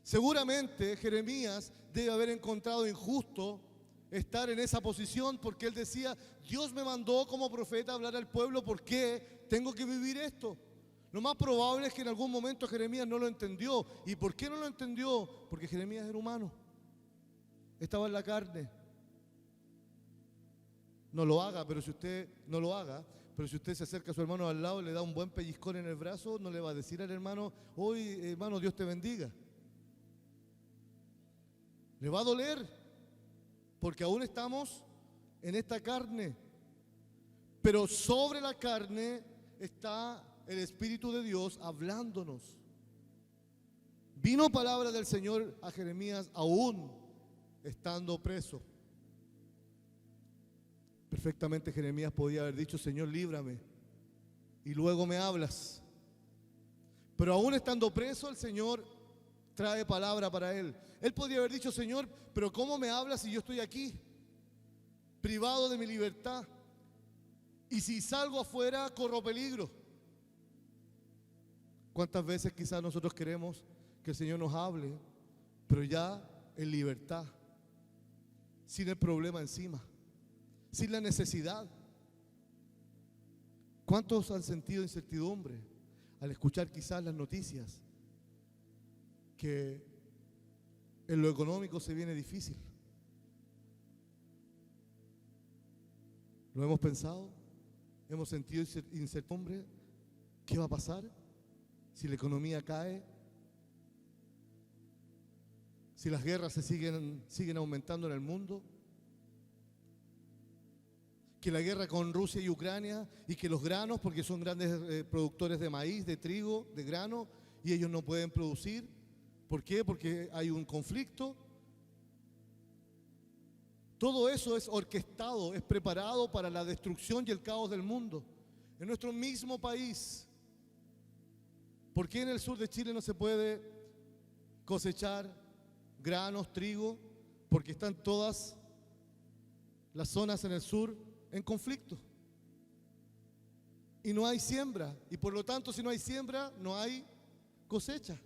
Speaker 2: Seguramente Jeremías debe haber encontrado injusto estar en esa posición, porque él decía, Dios me mandó como profeta a hablar al pueblo, ¿por qué tengo que vivir esto? Lo más probable es que en algún momento Jeremías no lo entendió. ¿Y por qué no lo entendió? Porque Jeremías era humano, estaba en la carne. No lo haga, pero si usted no lo haga, pero si usted se acerca a su hermano al lado y le da un buen pellizcón en el brazo, no le va a decir al hermano, hoy hermano, Dios te bendiga. Le va a doler, porque aún estamos en esta carne. Pero sobre la carne está el Espíritu de Dios hablándonos. Vino palabra del Señor a Jeremías aún estando preso. Perfectamente Jeremías podía haber dicho, Señor, líbrame, y luego me hablas. Pero aún estando preso, el Señor trae palabra para él. Él podría haber dicho, Señor, pero ¿cómo me hablas si yo estoy aquí, privado de mi libertad? Y si salgo afuera, corro peligro. ¿Cuántas veces quizás nosotros queremos que el Señor nos hable, pero ya en libertad, sin el problema encima, sin la necesidad? ¿Cuántos han sentido incertidumbre al escuchar quizás las noticias que en lo económico se viene difícil? ¿Lo hemos pensado? ¿Hemos sentido incertidumbre? ¿Qué va a pasar si la economía cae? ¿Si las guerras siguen aumentando en el mundo? Que la guerra con Rusia y Ucrania, y que los granos, porque son grandes productores de maíz, de trigo, de grano, y ellos no pueden producir. ¿Por qué? Porque hay un conflicto. Todo eso es orquestado, es preparado para la destrucción y el caos del mundo. En nuestro mismo país. ¿Por qué en el sur de Chile no se puede cosechar granos, trigo? Porque están todas las zonas en el sur en conflicto. Y no hay siembra. Y por lo tanto, si no hay siembra, no hay cosecha.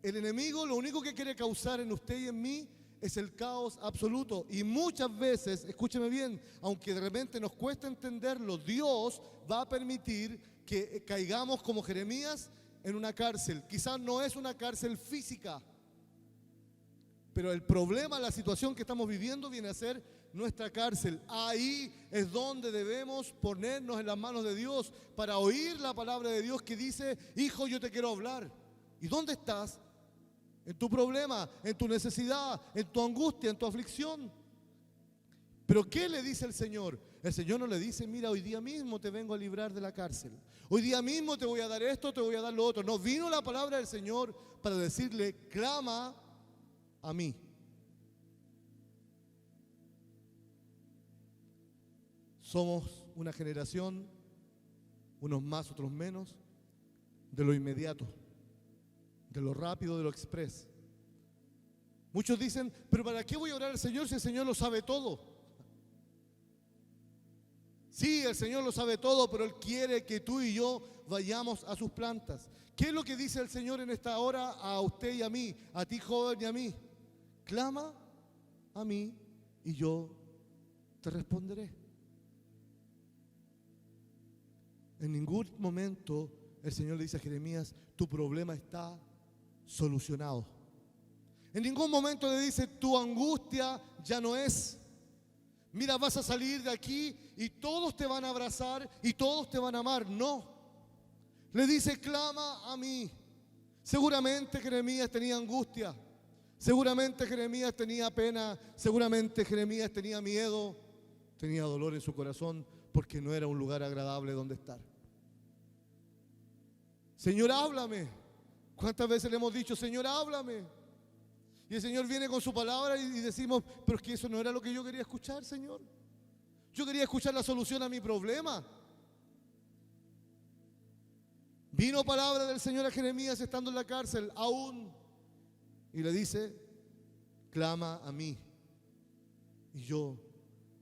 Speaker 2: El enemigo lo único que quiere causar en usted y en mí es el caos absoluto. Y muchas veces, escúcheme bien, aunque de repente nos cuesta entenderlo, Dios va a permitir que caigamos como Jeremías en una cárcel. Quizás no es una cárcel física, pero el problema, la situación que estamos viviendo viene a ser nuestra cárcel. Ahí es donde debemos ponernos en las manos de Dios para oír la palabra de Dios que dice: hijo, yo te quiero hablar. ¿Y dónde estás? En tu problema, en tu necesidad, en tu angustia, en tu aflicción. ¿Pero qué le dice el Señor? El Señor no le dice: mira, hoy día mismo te vengo a librar de la cárcel. Hoy día mismo te voy a dar esto, te voy a dar lo otro. No, vino la palabra del Señor para decirle: clama a mí. Somos una generación, unos más, otros menos, de lo inmediato, de lo rápido, de lo express. Muchos dicen: pero ¿para qué voy a orar al Señor si el Señor lo sabe todo? Sí, el Señor lo sabe todo, pero Él quiere que tú y yo vayamos a sus plantas. ¿Qué es lo que dice el Señor en esta hora a usted y a mí, a ti joven y a mí? Clama a mí y yo te responderé. En ningún momento el Señor le dice a Jeremías: tu problema está solucionado. En ningún momento le dice: tu angustia ya no es. Mira, vas a salir de aquí y todos te van a abrazar y todos te van a amar. No. Le dice: clama a mí. Seguramente Jeremías tenía angustia. Seguramente Jeremías tenía pena. Seguramente Jeremías tenía miedo. Tenía dolor en su corazón porque no era un lugar agradable donde estar. Señor, háblame. ¿Cuántas veces le hemos dicho: Señor, háblame? Y el Señor viene con su palabra y decimos: pero es que eso no era lo que yo quería escuchar, Señor. Yo quería escuchar la solución a mi problema. Vino palabra del Señor a Jeremías estando en la cárcel aún, y le dice: clama a mí y yo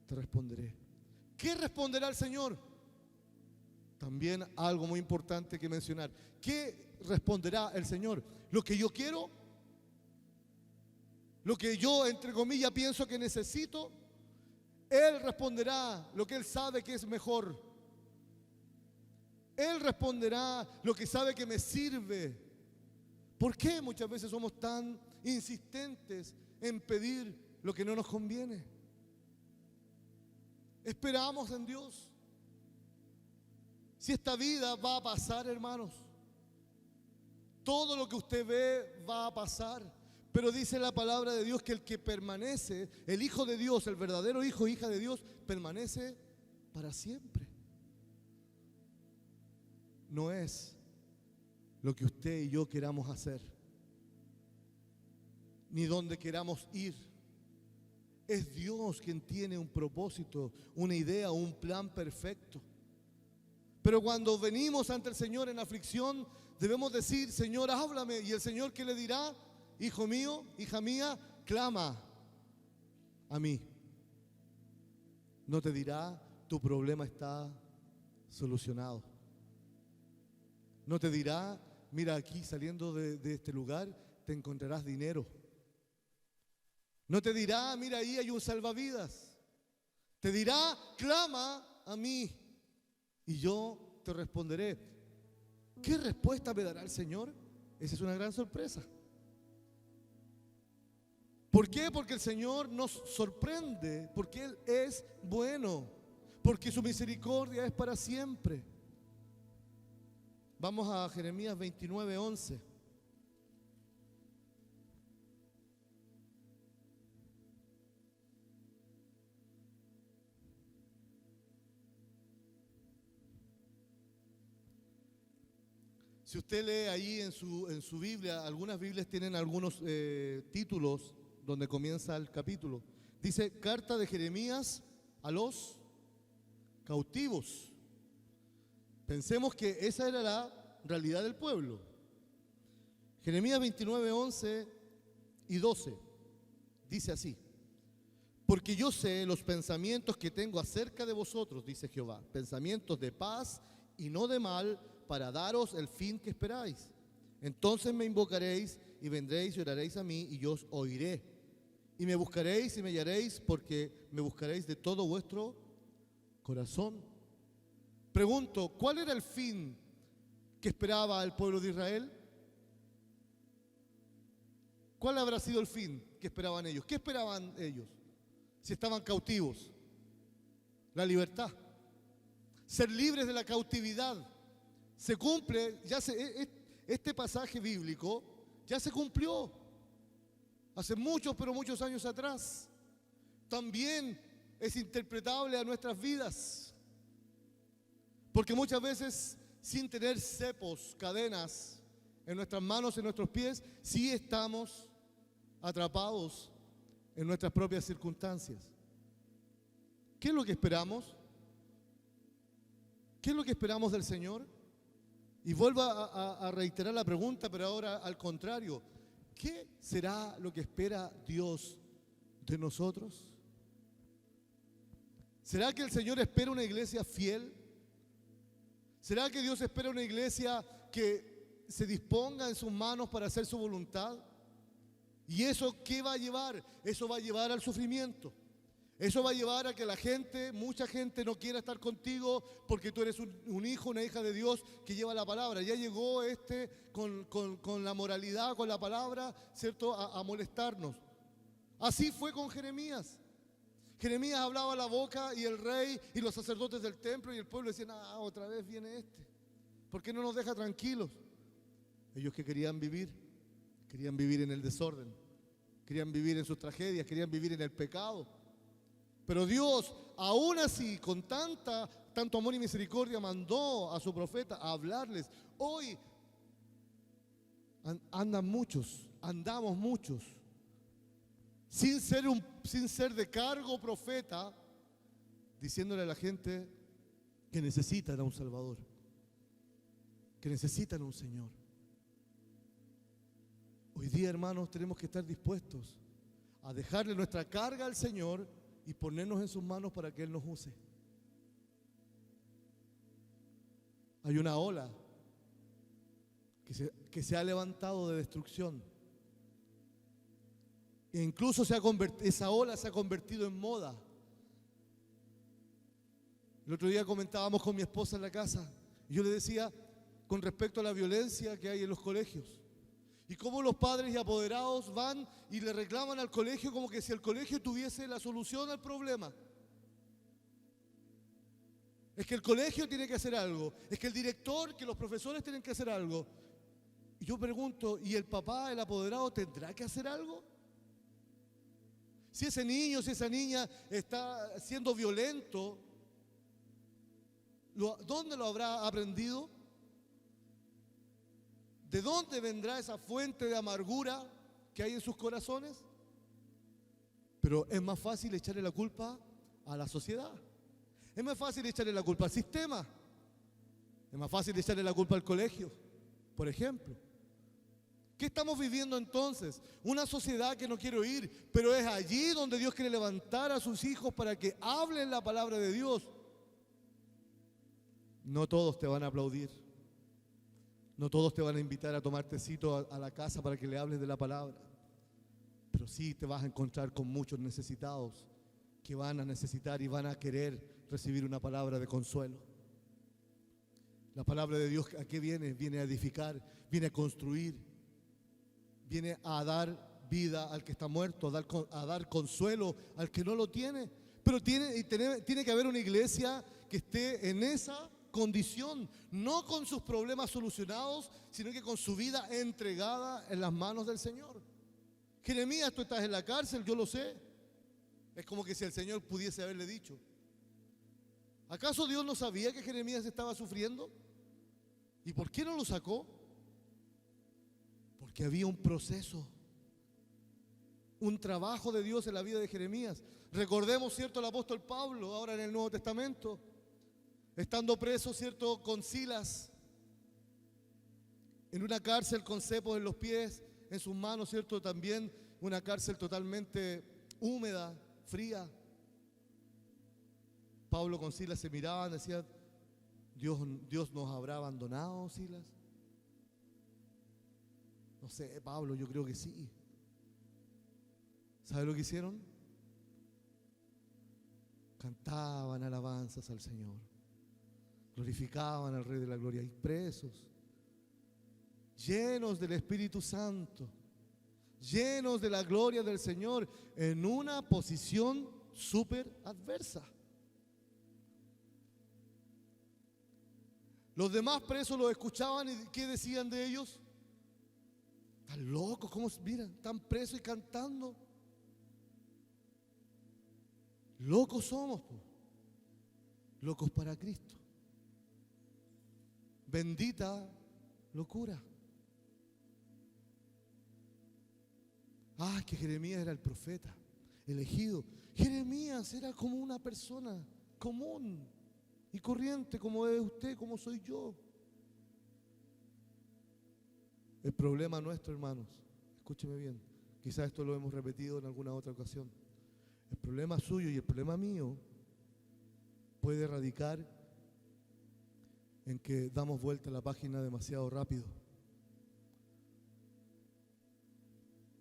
Speaker 2: te responderé. ¿Qué responderá el Señor? También algo muy importante que mencionar. ¿Qué responderá el Señor? ¿Lo que yo quiero? ¿Lo que yo, entre comillas, pienso que necesito? Él responderá lo que Él sabe que es mejor. Él responderá lo que sabe que me sirve. ¿Por qué muchas veces somos tan insistentes en pedir lo que no nos conviene? Esperamos en Dios. Si esta vida va a pasar, hermanos, todo lo que usted ve va a pasar. Pero dice la palabra de Dios que el que permanece, el Hijo de Dios, el verdadero Hijo, hija de Dios, permanece para siempre. No es lo que usted y yo queramos hacer, ni donde queramos ir. Es Dios quien tiene un propósito, una idea, un plan perfecto. Pero cuando venimos ante el Señor en aflicción, debemos decir: Señor, háblame. Y el Señor, ¿qué le dirá? Hijo mío, hija mía, clama a mí. No te dirá: tu problema está solucionado. No te dirá: mira, aquí saliendo de este lugar te encontrarás dinero. No te dirá: mira, ahí hay un salvavidas. Te dirá: clama a mí y yo te responderé. ¿Qué respuesta me dará el Señor? Esa es una gran sorpresa. ¿Por qué? Porque el Señor nos sorprende, porque Él es bueno, porque su misericordia es para siempre. Vamos a Jeremías 29:11. Si usted lee ahí en su Biblia, algunas Biblias tienen algunos títulos donde comienza el capítulo. Dice, carta de Jeremías a los cautivos. Pensemos que esa era la realidad del pueblo. Jeremías 29:11 y 12. Dice así: porque yo sé los pensamientos que tengo acerca de vosotros, dice Jehová, pensamientos de paz y no de mal, para daros el fin que esperáis. Entonces me invocaréis y vendréis y oraréis a mí y yo os oiré. Y me buscaréis y me hallaréis, porque me buscaréis de todo vuestro corazón. Pregunto, ¿cuál era el fin que esperaba el pueblo de Israel? ¿Cuál habrá sido el fin que esperaban ellos? ¿Qué esperaban ellos si estaban cautivos? La libertad. Ser libres de la cautividad. Se cumple, este pasaje bíblico ya se cumplió hace muchos, pero muchos años atrás. También es interpretable a nuestras vidas, porque muchas veces, sin tener cepos, cadenas en nuestras manos, en nuestros pies, sí estamos atrapados en nuestras propias circunstancias. ¿Qué es lo que esperamos? ¿Qué es lo que esperamos del Señor? Y vuelvo a reiterar la pregunta, pero ahora al contrario. ¿Qué será lo que espera Dios de nosotros? ¿Será que el Señor espera una iglesia fiel? ¿Será que Dios espera una iglesia que se disponga en sus manos para hacer su voluntad? ¿Y eso qué va a llevar? Eso va a llevar al sufrimiento. Eso va a llevar a que mucha gente no quiera estar contigo porque tú eres un hijo, una hija de Dios que lleva la palabra. Ya llegó con la moralidad, con la palabra, ¿cierto?, a molestarnos. Así fue con Jeremías. Jeremías hablaba a la boca y el rey y los sacerdotes del templo y el pueblo decían, otra vez viene este. ¿Por qué no nos deja tranquilos? Ellos que querían vivir en el desorden, querían vivir en sus tragedias, querían vivir en el pecado. Pero Dios, aún así, con tanto amor y misericordia, mandó a su profeta a hablarles. Hoy andamos muchos, sin ser de cargo profeta, diciéndole a la gente que necesitan a un Salvador, que necesitan a un Señor. Hoy día, hermanos, tenemos que estar dispuestos a dejarle nuestra carga al Señor y ponernos en sus manos para que Él nos use. Hay una ola que se ha levantado de destrucción. E incluso esa ola se ha convertido en moda. El otro día comentábamos con mi esposa en la casa, y yo le decía con respecto a la violencia que hay en los colegios. Y cómo los padres y apoderados van y le reclaman al colegio como que si el colegio tuviese la solución al problema. Es que el colegio tiene que hacer algo. Es que el director, que los profesores tienen que hacer algo. Y yo pregunto, ¿y el papá, el apoderado, tendrá que hacer algo? Si ese niño, si esa niña está siendo violento, ¿dónde lo habrá aprendido? ¿De dónde vendrá esa fuente de amargura que hay en sus corazones? Pero es más fácil echarle la culpa a la sociedad. Es más fácil echarle la culpa al sistema. Es más fácil echarle la culpa al colegio, por ejemplo. ¿Qué estamos viviendo entonces? Una sociedad que no quiere oír, pero es allí donde Dios quiere levantar a sus hijos para que hablen la palabra de Dios. No todos te van a aplaudir. No todos te van a invitar a tomar tecito a la casa para que le hables de la palabra. Pero sí te vas a encontrar con muchos necesitados que van a necesitar y van a querer recibir una palabra de consuelo. La palabra de Dios, ¿a qué viene? Viene a edificar, viene a construir, viene a dar vida al que está muerto, a dar consuelo al que no lo tiene. Pero tiene que haber una iglesia que esté en esa condición, no con sus problemas solucionados, sino que con su vida entregada en las manos del Señor. Jeremías, tú estás en la cárcel, yo lo sé. Es como que si el Señor pudiese haberle dicho. ¿Acaso Dios no sabía que Jeremías estaba sufriendo? ¿Y por qué no lo sacó? Porque había un proceso, un trabajo de Dios en la vida de Jeremías. Recordemos, ¿cierto?, al apóstol Pablo, ahora en el Nuevo Testamento, estando preso, ¿cierto?, con Silas, en una cárcel con cepos en los pies, en sus manos, ¿cierto?, también una cárcel totalmente húmeda, fría. Pablo con Silas se miraban, decían, Dios nos habrá abandonado, Silas. No sé, Pablo, yo creo que sí. ¿Sabe lo que hicieron? Cantaban alabanzas al Señor, glorificaban al Rey de la Gloria, y presos, llenos del Espíritu Santo, llenos de la gloria del Señor, en una posición súper adversa. Los demás presos los escuchaban y ¿qué decían de ellos? Están locos, ¿cómo? Mira, están presos y cantando. Locos somos, po. Locos para Cristo. Bendita locura. Que Jeremías era el profeta elegido. Jeremías era como una persona común y corriente, como es usted, como soy yo. El problema nuestro, hermanos, escúcheme bien, quizás esto lo hemos repetido en alguna otra ocasión. El problema suyo y el problema mío puede radicar en que damos vuelta a la página demasiado rápido.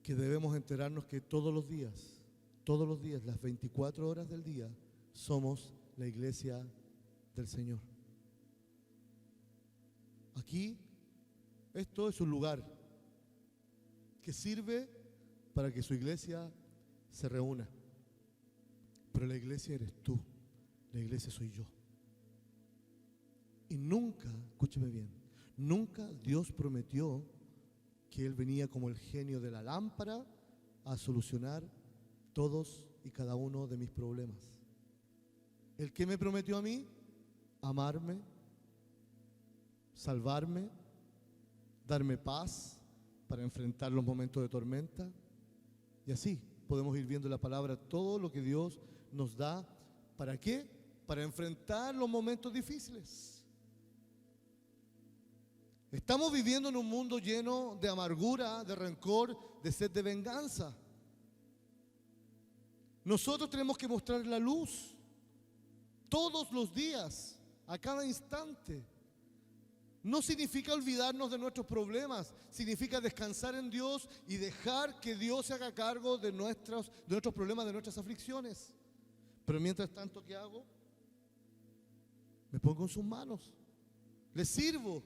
Speaker 2: Que debemos enterarnos que todos los días, las 24 horas del día, somos la iglesia del Señor. Aquí, esto es un lugar que sirve para que su iglesia se reúna. Pero la iglesia eres tú, la iglesia soy yo. Y nunca, escúcheme bien, nunca Dios prometió que Él venía como el genio de la lámpara a solucionar todos y cada uno de mis problemas. ¿El qué me prometió a mí? Amarme, salvarme, darme paz para enfrentar los momentos de tormenta. Y así podemos ir viendo en la palabra todo lo que Dios nos da. ¿Para qué? Para enfrentar los momentos difíciles. Estamos viviendo en un mundo lleno de amargura, de rencor, de sed de venganza. Nosotros tenemos que mostrar la luz todos los días, a cada instante. No significa olvidarnos de nuestros problemas, significa descansar en Dios y dejar que Dios se haga cargo de nuestros problemas, de nuestras aflicciones. Pero mientras tanto, ¿qué hago? Me pongo en sus manos, les sirvo.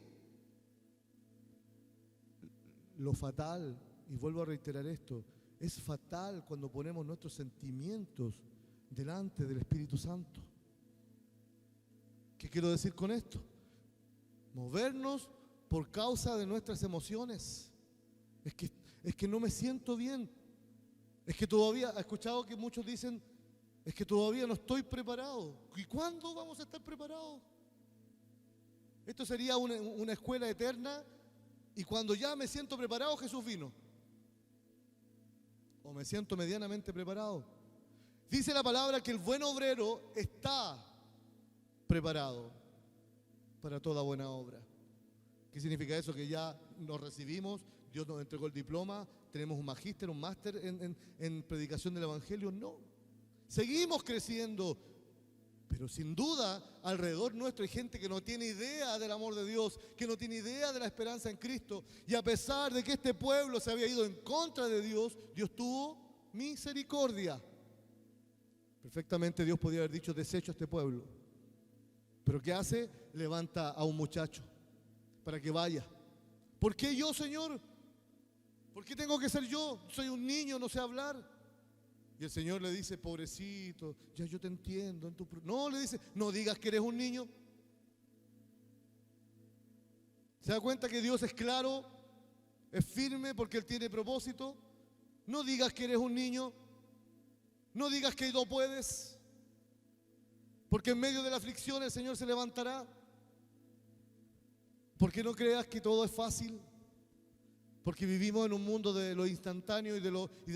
Speaker 2: Lo fatal, y vuelvo a reiterar esto, es fatal cuando ponemos nuestros sentimientos delante del Espíritu Santo. ¿Qué quiero decir con esto? Movernos por causa de nuestras emociones. Es que no me siento bien. Es que todavía, he escuchado que muchos dicen, es que todavía no estoy preparado. ¿Y cuándo vamos a estar preparados? Esto sería una escuela eterna, y cuando ya me siento preparado, Jesús vino. O me siento medianamente preparado. Dice la palabra que el buen obrero está preparado para toda buena obra. ¿Qué significa eso? Que ya nos recibimos, Dios nos entregó el diploma, tenemos un magíster, un máster en predicación del Evangelio. No, seguimos creciendo, pero sin duda alrededor nuestro hay gente que no tiene idea del amor de Dios, que no tiene idea de la esperanza en Cristo, y a pesar de que este pueblo se había ido en contra de Dios, Dios tuvo misericordia. Perfectamente Dios podía haber dicho: desecho a este pueblo. Pero ¿qué hace? Levanta a un muchacho para que vaya. ¿Por qué yo, Señor? ¿Por qué tengo que ser yo? Soy un niño, no sé hablar. Y el Señor le dice: pobrecito, ya yo te entiendo. No, le dice: no digas que eres un niño. ¿Se da cuenta que Dios es claro, es firme porque Él tiene propósito? No digas que eres un niño. No digas que no puedes. Porque en medio de la aflicción el Señor se levantará. Porque no creas que todo es fácil. Porque vivimos en un mundo de lo instantáneo y de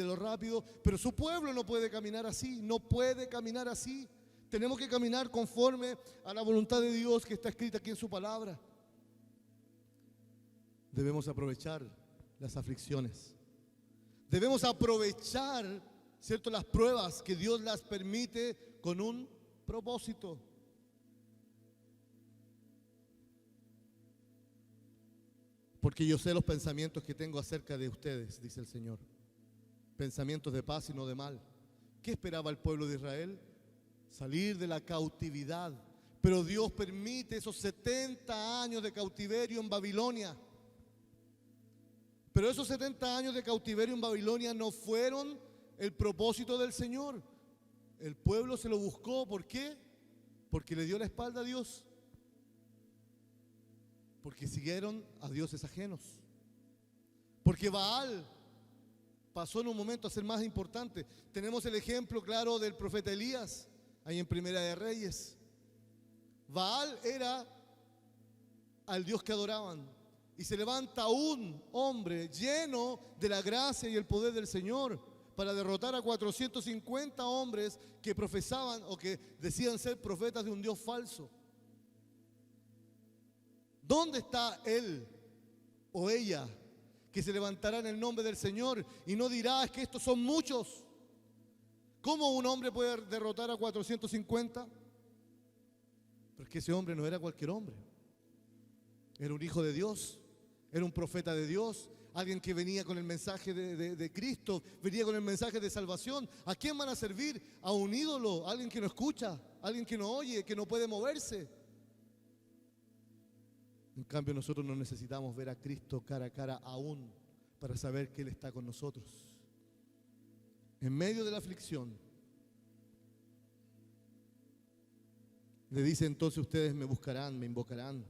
Speaker 2: lo rápido. Pero su pueblo no puede caminar así. No puede caminar así. Tenemos que caminar conforme a la voluntad de Dios que está escrita aquí en su palabra. Debemos aprovechar las aflicciones. Debemos aprovechar, ¿cierto?, las pruebas que Dios las permite con un propósito. Porque yo sé los pensamientos que tengo acerca de ustedes, dice el Señor. Pensamientos de paz y no de mal. ¿Qué esperaba el pueblo de Israel? Salir de la cautividad. Pero Dios permite esos 70 años de cautiverio en Babilonia. Pero esos 70 años de cautiverio en Babilonia no fueron el propósito del Señor. El pueblo se lo buscó. ¿Por qué? Porque le dio la espalda a Dios. Porque siguieron a dioses ajenos. Porque Baal pasó en un momento a ser más importante. Tenemos el ejemplo claro del profeta Elías, ahí en Primera de Reyes. Baal era al Dios que adoraban. Y se levanta un hombre lleno de la gracia y el poder del Señor para derrotar a 450 hombres que profesaban o que decían ser profetas de un Dios falso. ¿Dónde está él o ella que se levantará en el nombre del Señor y no dirá: es que estos son muchos? ¿Cómo un hombre puede derrotar a 450? Porque ese hombre no era cualquier hombre. Era un hijo de Dios, era un profeta de Dios, alguien que venía con el mensaje de Cristo, venía con el mensaje de salvación. ¿A quién van a servir? A un ídolo, alguien que no escucha, alguien que no oye, que no puede moverse. En cambio, nosotros no necesitamos ver a Cristo cara a cara aún para saber que Él está con nosotros. En medio de la aflicción, le dice: entonces ustedes me buscarán, me invocarán,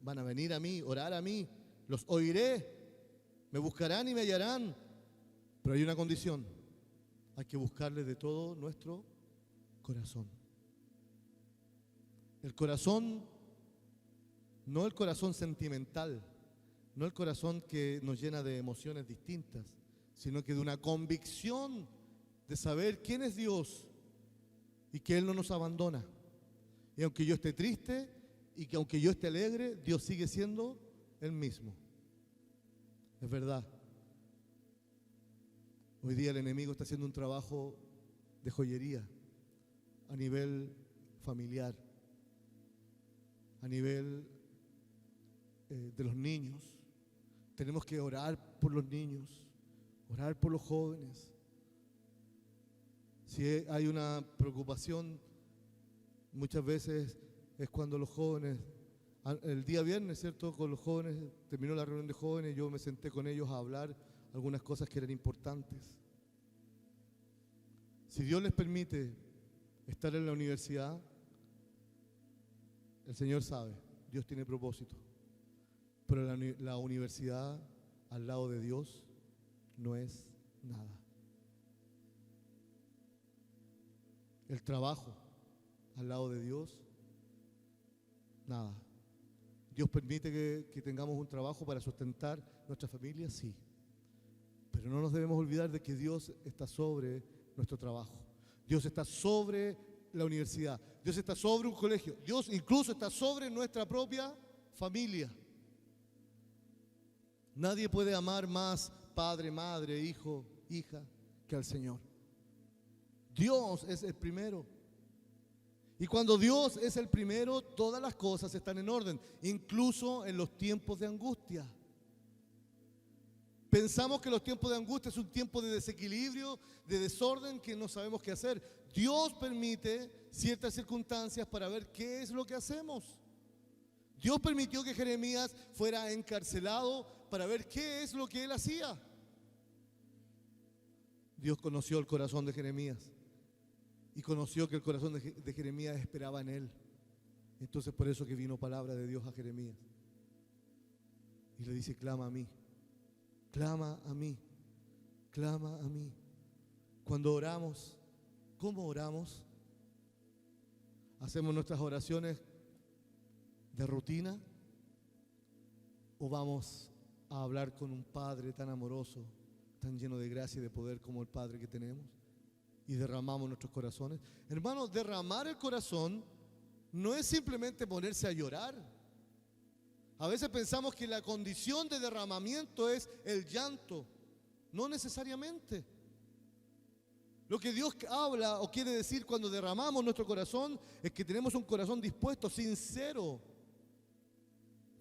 Speaker 2: van a venir a mí, orar a mí, los oiré, me buscarán y me hallarán. Pero hay una condición: hay que buscarle de todo nuestro corazón. El corazón, no el corazón sentimental, no el corazón que nos llena de emociones distintas, sino que de una convicción de saber quién es Dios y que Él no nos abandona. Y aunque yo esté triste y que aunque yo esté alegre, Dios sigue siendo el mismo. Es verdad. Hoy día el enemigo está haciendo un trabajo de joyería a nivel familiar, a nivel de los niños. Tenemos que orar por los niños, orar por los jóvenes. Si hay una preocupación, muchas veces es cuando los jóvenes, el día viernes, ¿cierto?, con los jóvenes, terminó la reunión de jóvenes, yo me senté con ellos a hablar algunas cosas que eran importantes. Si Dios les permite estar en la universidad, el Señor sabe, Dios tiene propósito. Pero la universidad al lado de Dios no es nada. El trabajo al lado de Dios, nada. Dios permite que tengamos un trabajo para sustentar nuestra familia, sí. Pero no nos debemos olvidar de que Dios está sobre nuestro trabajo. Dios está sobre la universidad. Dios está sobre un colegio. Dios incluso está sobre nuestra propia familia. Nadie puede amar más padre, madre, hijo, hija que al Señor. Dios es el primero. Y cuando Dios es el primero, todas las cosas están en orden, incluso en los tiempos de angustia. Pensamos que los tiempos de angustia es un tiempo de desequilibrio, de desorden, que no sabemos qué hacer. Dios permite ciertas circunstancias para ver qué es lo que hacemos. Dios permitió que Jeremías fuera encarcelado para ver qué es lo que él hacía. Dios conoció el corazón de Jeremías y conoció que el corazón de Jeremías esperaba en él. Entonces por eso que vino palabra de Dios a Jeremías. Y le dice, clama a mí, clama a mí, clama a mí. Cuando oramos, ¿cómo oramos? ¿Hacemos nuestras oraciones de rutina? ¿O vamos a hablar con un Padre tan amoroso, tan lleno de gracia y de poder como el Padre que tenemos? Y derramamos nuestros corazones. Hermanos, derramar el corazón no es simplemente ponerse a llorar. A veces pensamos que la condición de derramamiento es el llanto. No necesariamente. Lo que Dios habla o quiere decir cuando derramamos nuestro corazón es que tenemos un corazón dispuesto, sincero,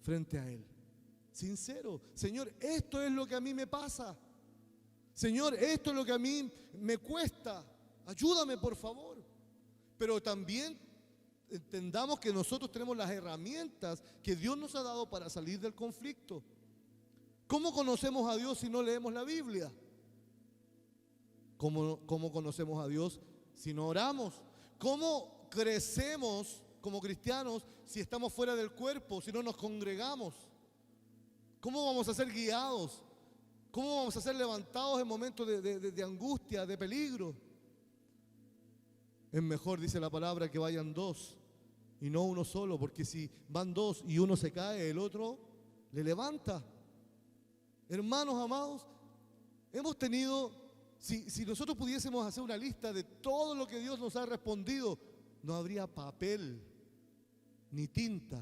Speaker 2: frente a Él. Sincero. Señor, esto es lo que a mí me pasa. Señor, esto es lo que a mí me cuesta. Ayúdame, por favor. Pero también entendamos que nosotros tenemos las herramientas que Dios nos ha dado para salir del conflicto. ¿Cómo conocemos a Dios si no leemos la Biblia? ¿Cómo conocemos a Dios si no oramos? ¿Cómo crecemos como cristianos si estamos fuera del cuerpo, si no nos congregamos? ¿Cómo vamos a ser guiados? ¿Cómo vamos a ser levantados en momentos de angustia, de peligro? Es mejor, dice la palabra, que vayan dos y no uno solo, porque si van dos y uno se cae, el otro le levanta. Hermanos amados, hemos tenido, si nosotros pudiésemos hacer una lista de todo lo que Dios nos ha respondido, no habría papel ni tinta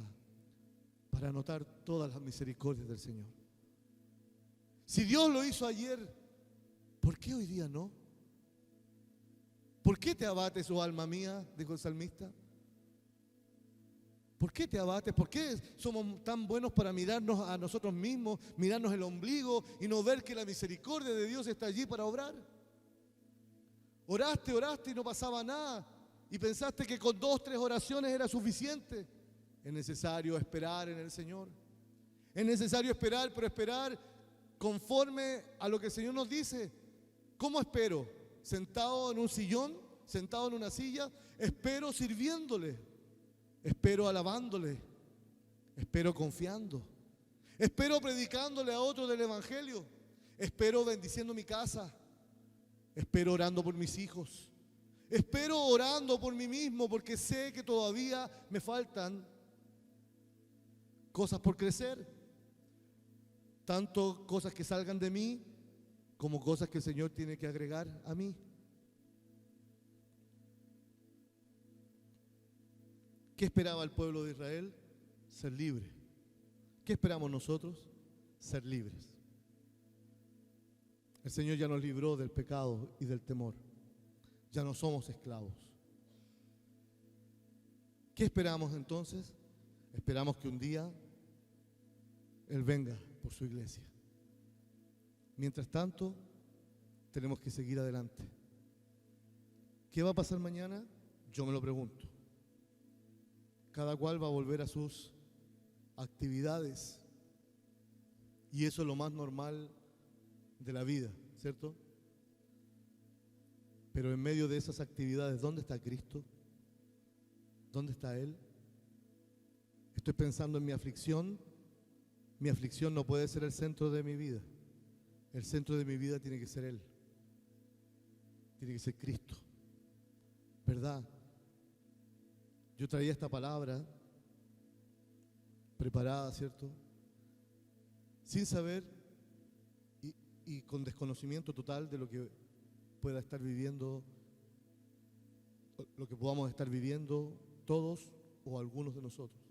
Speaker 2: para anotar todas las misericordias del Señor. Si Dios lo hizo ayer, ¿por qué hoy día no? ¿Por qué te abates, oh alma mía?, dijo el salmista. ¿Por qué te abates? ¿Por qué somos tan buenos para mirarnos a nosotros mismos, mirarnos el ombligo y no ver que la misericordia de Dios está allí para obrar? Oraste y no pasaba nada y pensaste que con 2, 3 oraciones era suficiente. Es necesario esperar en el Señor. Es necesario esperar, pero esperar conforme a lo que el Señor nos dice. ¿Cómo espero? ¿Sentado en un sillón? ¿Sentado en una silla? Espero sirviéndole. Espero alabándole. Espero confiando. Espero predicándole a otros del Evangelio. Espero bendiciendo mi casa. Espero orando por mis hijos. Espero orando por mí mismo porque sé que todavía me faltan cosas por crecer. Tanto cosas que salgan de mí como cosas que el Señor tiene que agregar a mí. ¿Qué esperaba el pueblo de Israel? Ser libre. ¿Qué esperamos nosotros? Ser libres. El Señor ya nos libró del pecado y del temor. Ya no somos esclavos. ¿Qué esperamos entonces? Esperamos que un día Él venga por su iglesia. Mientras tanto, tenemos que seguir adelante. ¿Qué va a pasar mañana? Yo me lo pregunto. Cada cual va a volver a sus actividades. Y eso es lo más normal de la vida, ¿cierto? Pero en medio de esas actividades, ¿dónde está Cristo? ¿Dónde está Él? Estoy pensando en mi aflicción. Mi aflicción no puede ser el centro de mi vida. El centro de mi vida tiene que ser Él. Tiene que ser Cristo. ¿Verdad? Yo traía esta palabra preparada, ¿cierto? Sin saber y con desconocimiento total de lo que pueda estar viviendo, lo que podamos estar viviendo todos o algunos de nosotros.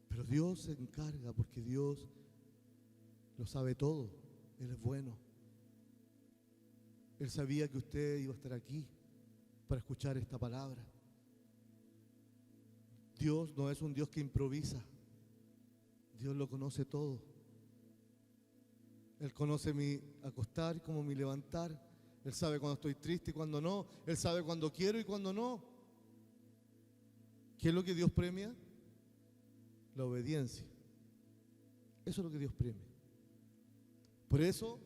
Speaker 2: Pero Dios se encarga porque Dios lo sabe todo. Él es bueno. Él sabía que usted iba a estar aquí para escuchar esta palabra. Dios no es un Dios que improvisa. Dios lo conoce todo. Él conoce mi acostar como mi levantar. Él sabe cuando estoy triste y cuando no. Él sabe cuando quiero y cuando no. ¿Qué es lo que Dios premia? La obediencia. Eso es lo que Dios premia. Por eso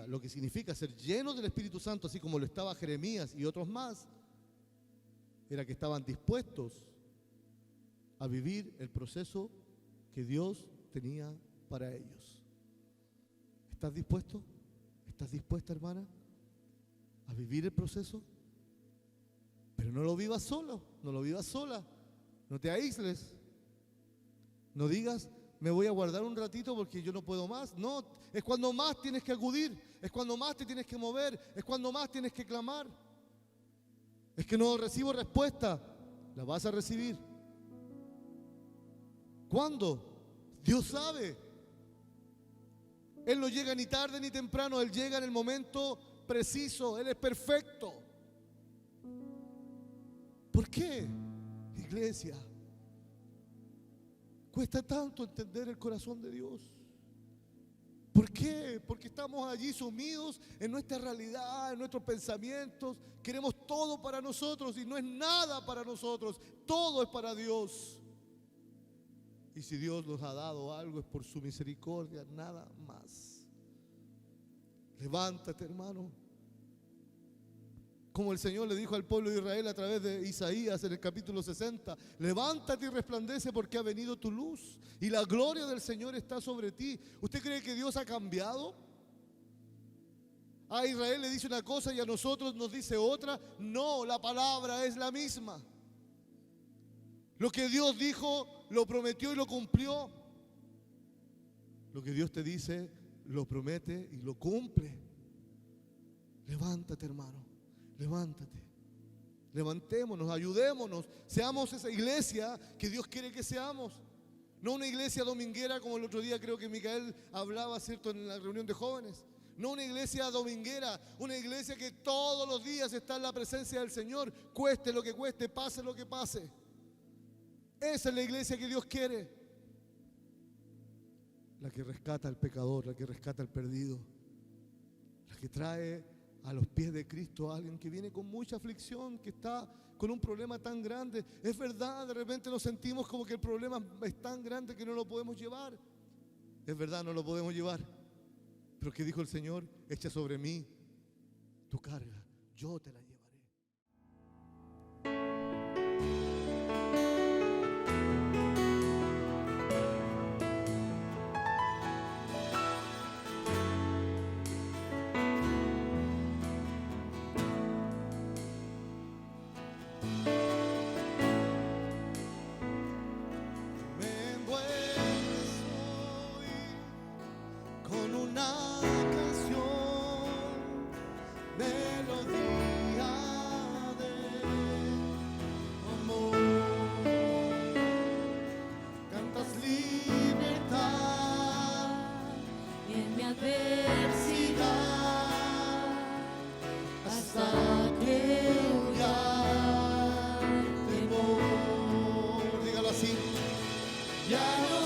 Speaker 2: lo que significa ser lleno del Espíritu Santo, así como lo estaba Jeremías y otros más, era que estaban dispuestos a vivir el proceso que Dios tenía para ellos. ¿Estás dispuesto? ¿Estás dispuesta, hermana, a vivir el proceso? Pero no lo vivas solo, no lo vivas sola. No te aísles. No digas, me voy a guardar un ratito porque yo no puedo más. No, es cuando más tienes que acudir, es cuando más te tienes que mover, es cuando más tienes que clamar. Es que no recibo respuesta, la vas a recibir. ¿Cuándo? Dios sabe. Él no llega ni tarde ni temprano, Él llega en el momento preciso, Él es perfecto. ¿Por qué, iglesia, cuesta tanto entender el corazón de Dios? ¿Por qué? Porque estamos allí sumidos en nuestra realidad, en nuestros pensamientos. Queremos todo para nosotros y no es nada para nosotros. Todo es para Dios. Y si Dios nos ha dado algo es por su misericordia, nada más. Levántate, hermano. Como el Señor le dijo al pueblo de Israel a través de Isaías en el capítulo 60, levántate y resplandece porque ha venido tu luz y la gloria del Señor está sobre ti. ¿Usted cree que Dios ha cambiado? A Israel le dice una cosa y a nosotros nos dice otra. No, la palabra es la misma. Lo que Dios dijo, lo prometió y lo cumplió. Lo que Dios te dice, lo promete y lo cumple. Levántate, hermano. Levántate, levantémonos, ayudémonos, seamos esa iglesia que Dios quiere que seamos. No una iglesia dominguera como el otro día creo que Micael hablaba, ¿cierto?, en la reunión de jóvenes. No una iglesia dominguera, una iglesia que todos los días está en la presencia del Señor, cueste lo que cueste, pase lo que pase. Esa es la iglesia que Dios quiere. La que rescata al pecador, la que rescata al perdido, la que trae a los pies de Cristo a alguien que viene con mucha aflicción, que está con un problema tan grande. Es verdad, de repente nos sentimos como que el problema es tan grande que no lo podemos llevar. Es verdad, no lo podemos llevar. Pero ¿qué dijo el Señor? Echa sobre mí tu carga, yo te la llevaré.
Speaker 4: Ya no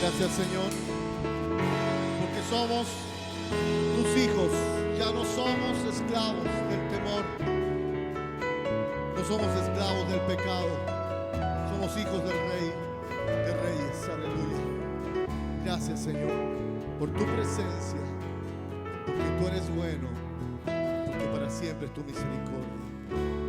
Speaker 2: Gracias, Señor, porque somos tus hijos. Ya no somos esclavos del temor, no somos esclavos del pecado, somos hijos del Rey de Reyes. Aleluya. Gracias, Señor, por tu presencia, porque tú eres bueno, porque para siempre es tu misericordia.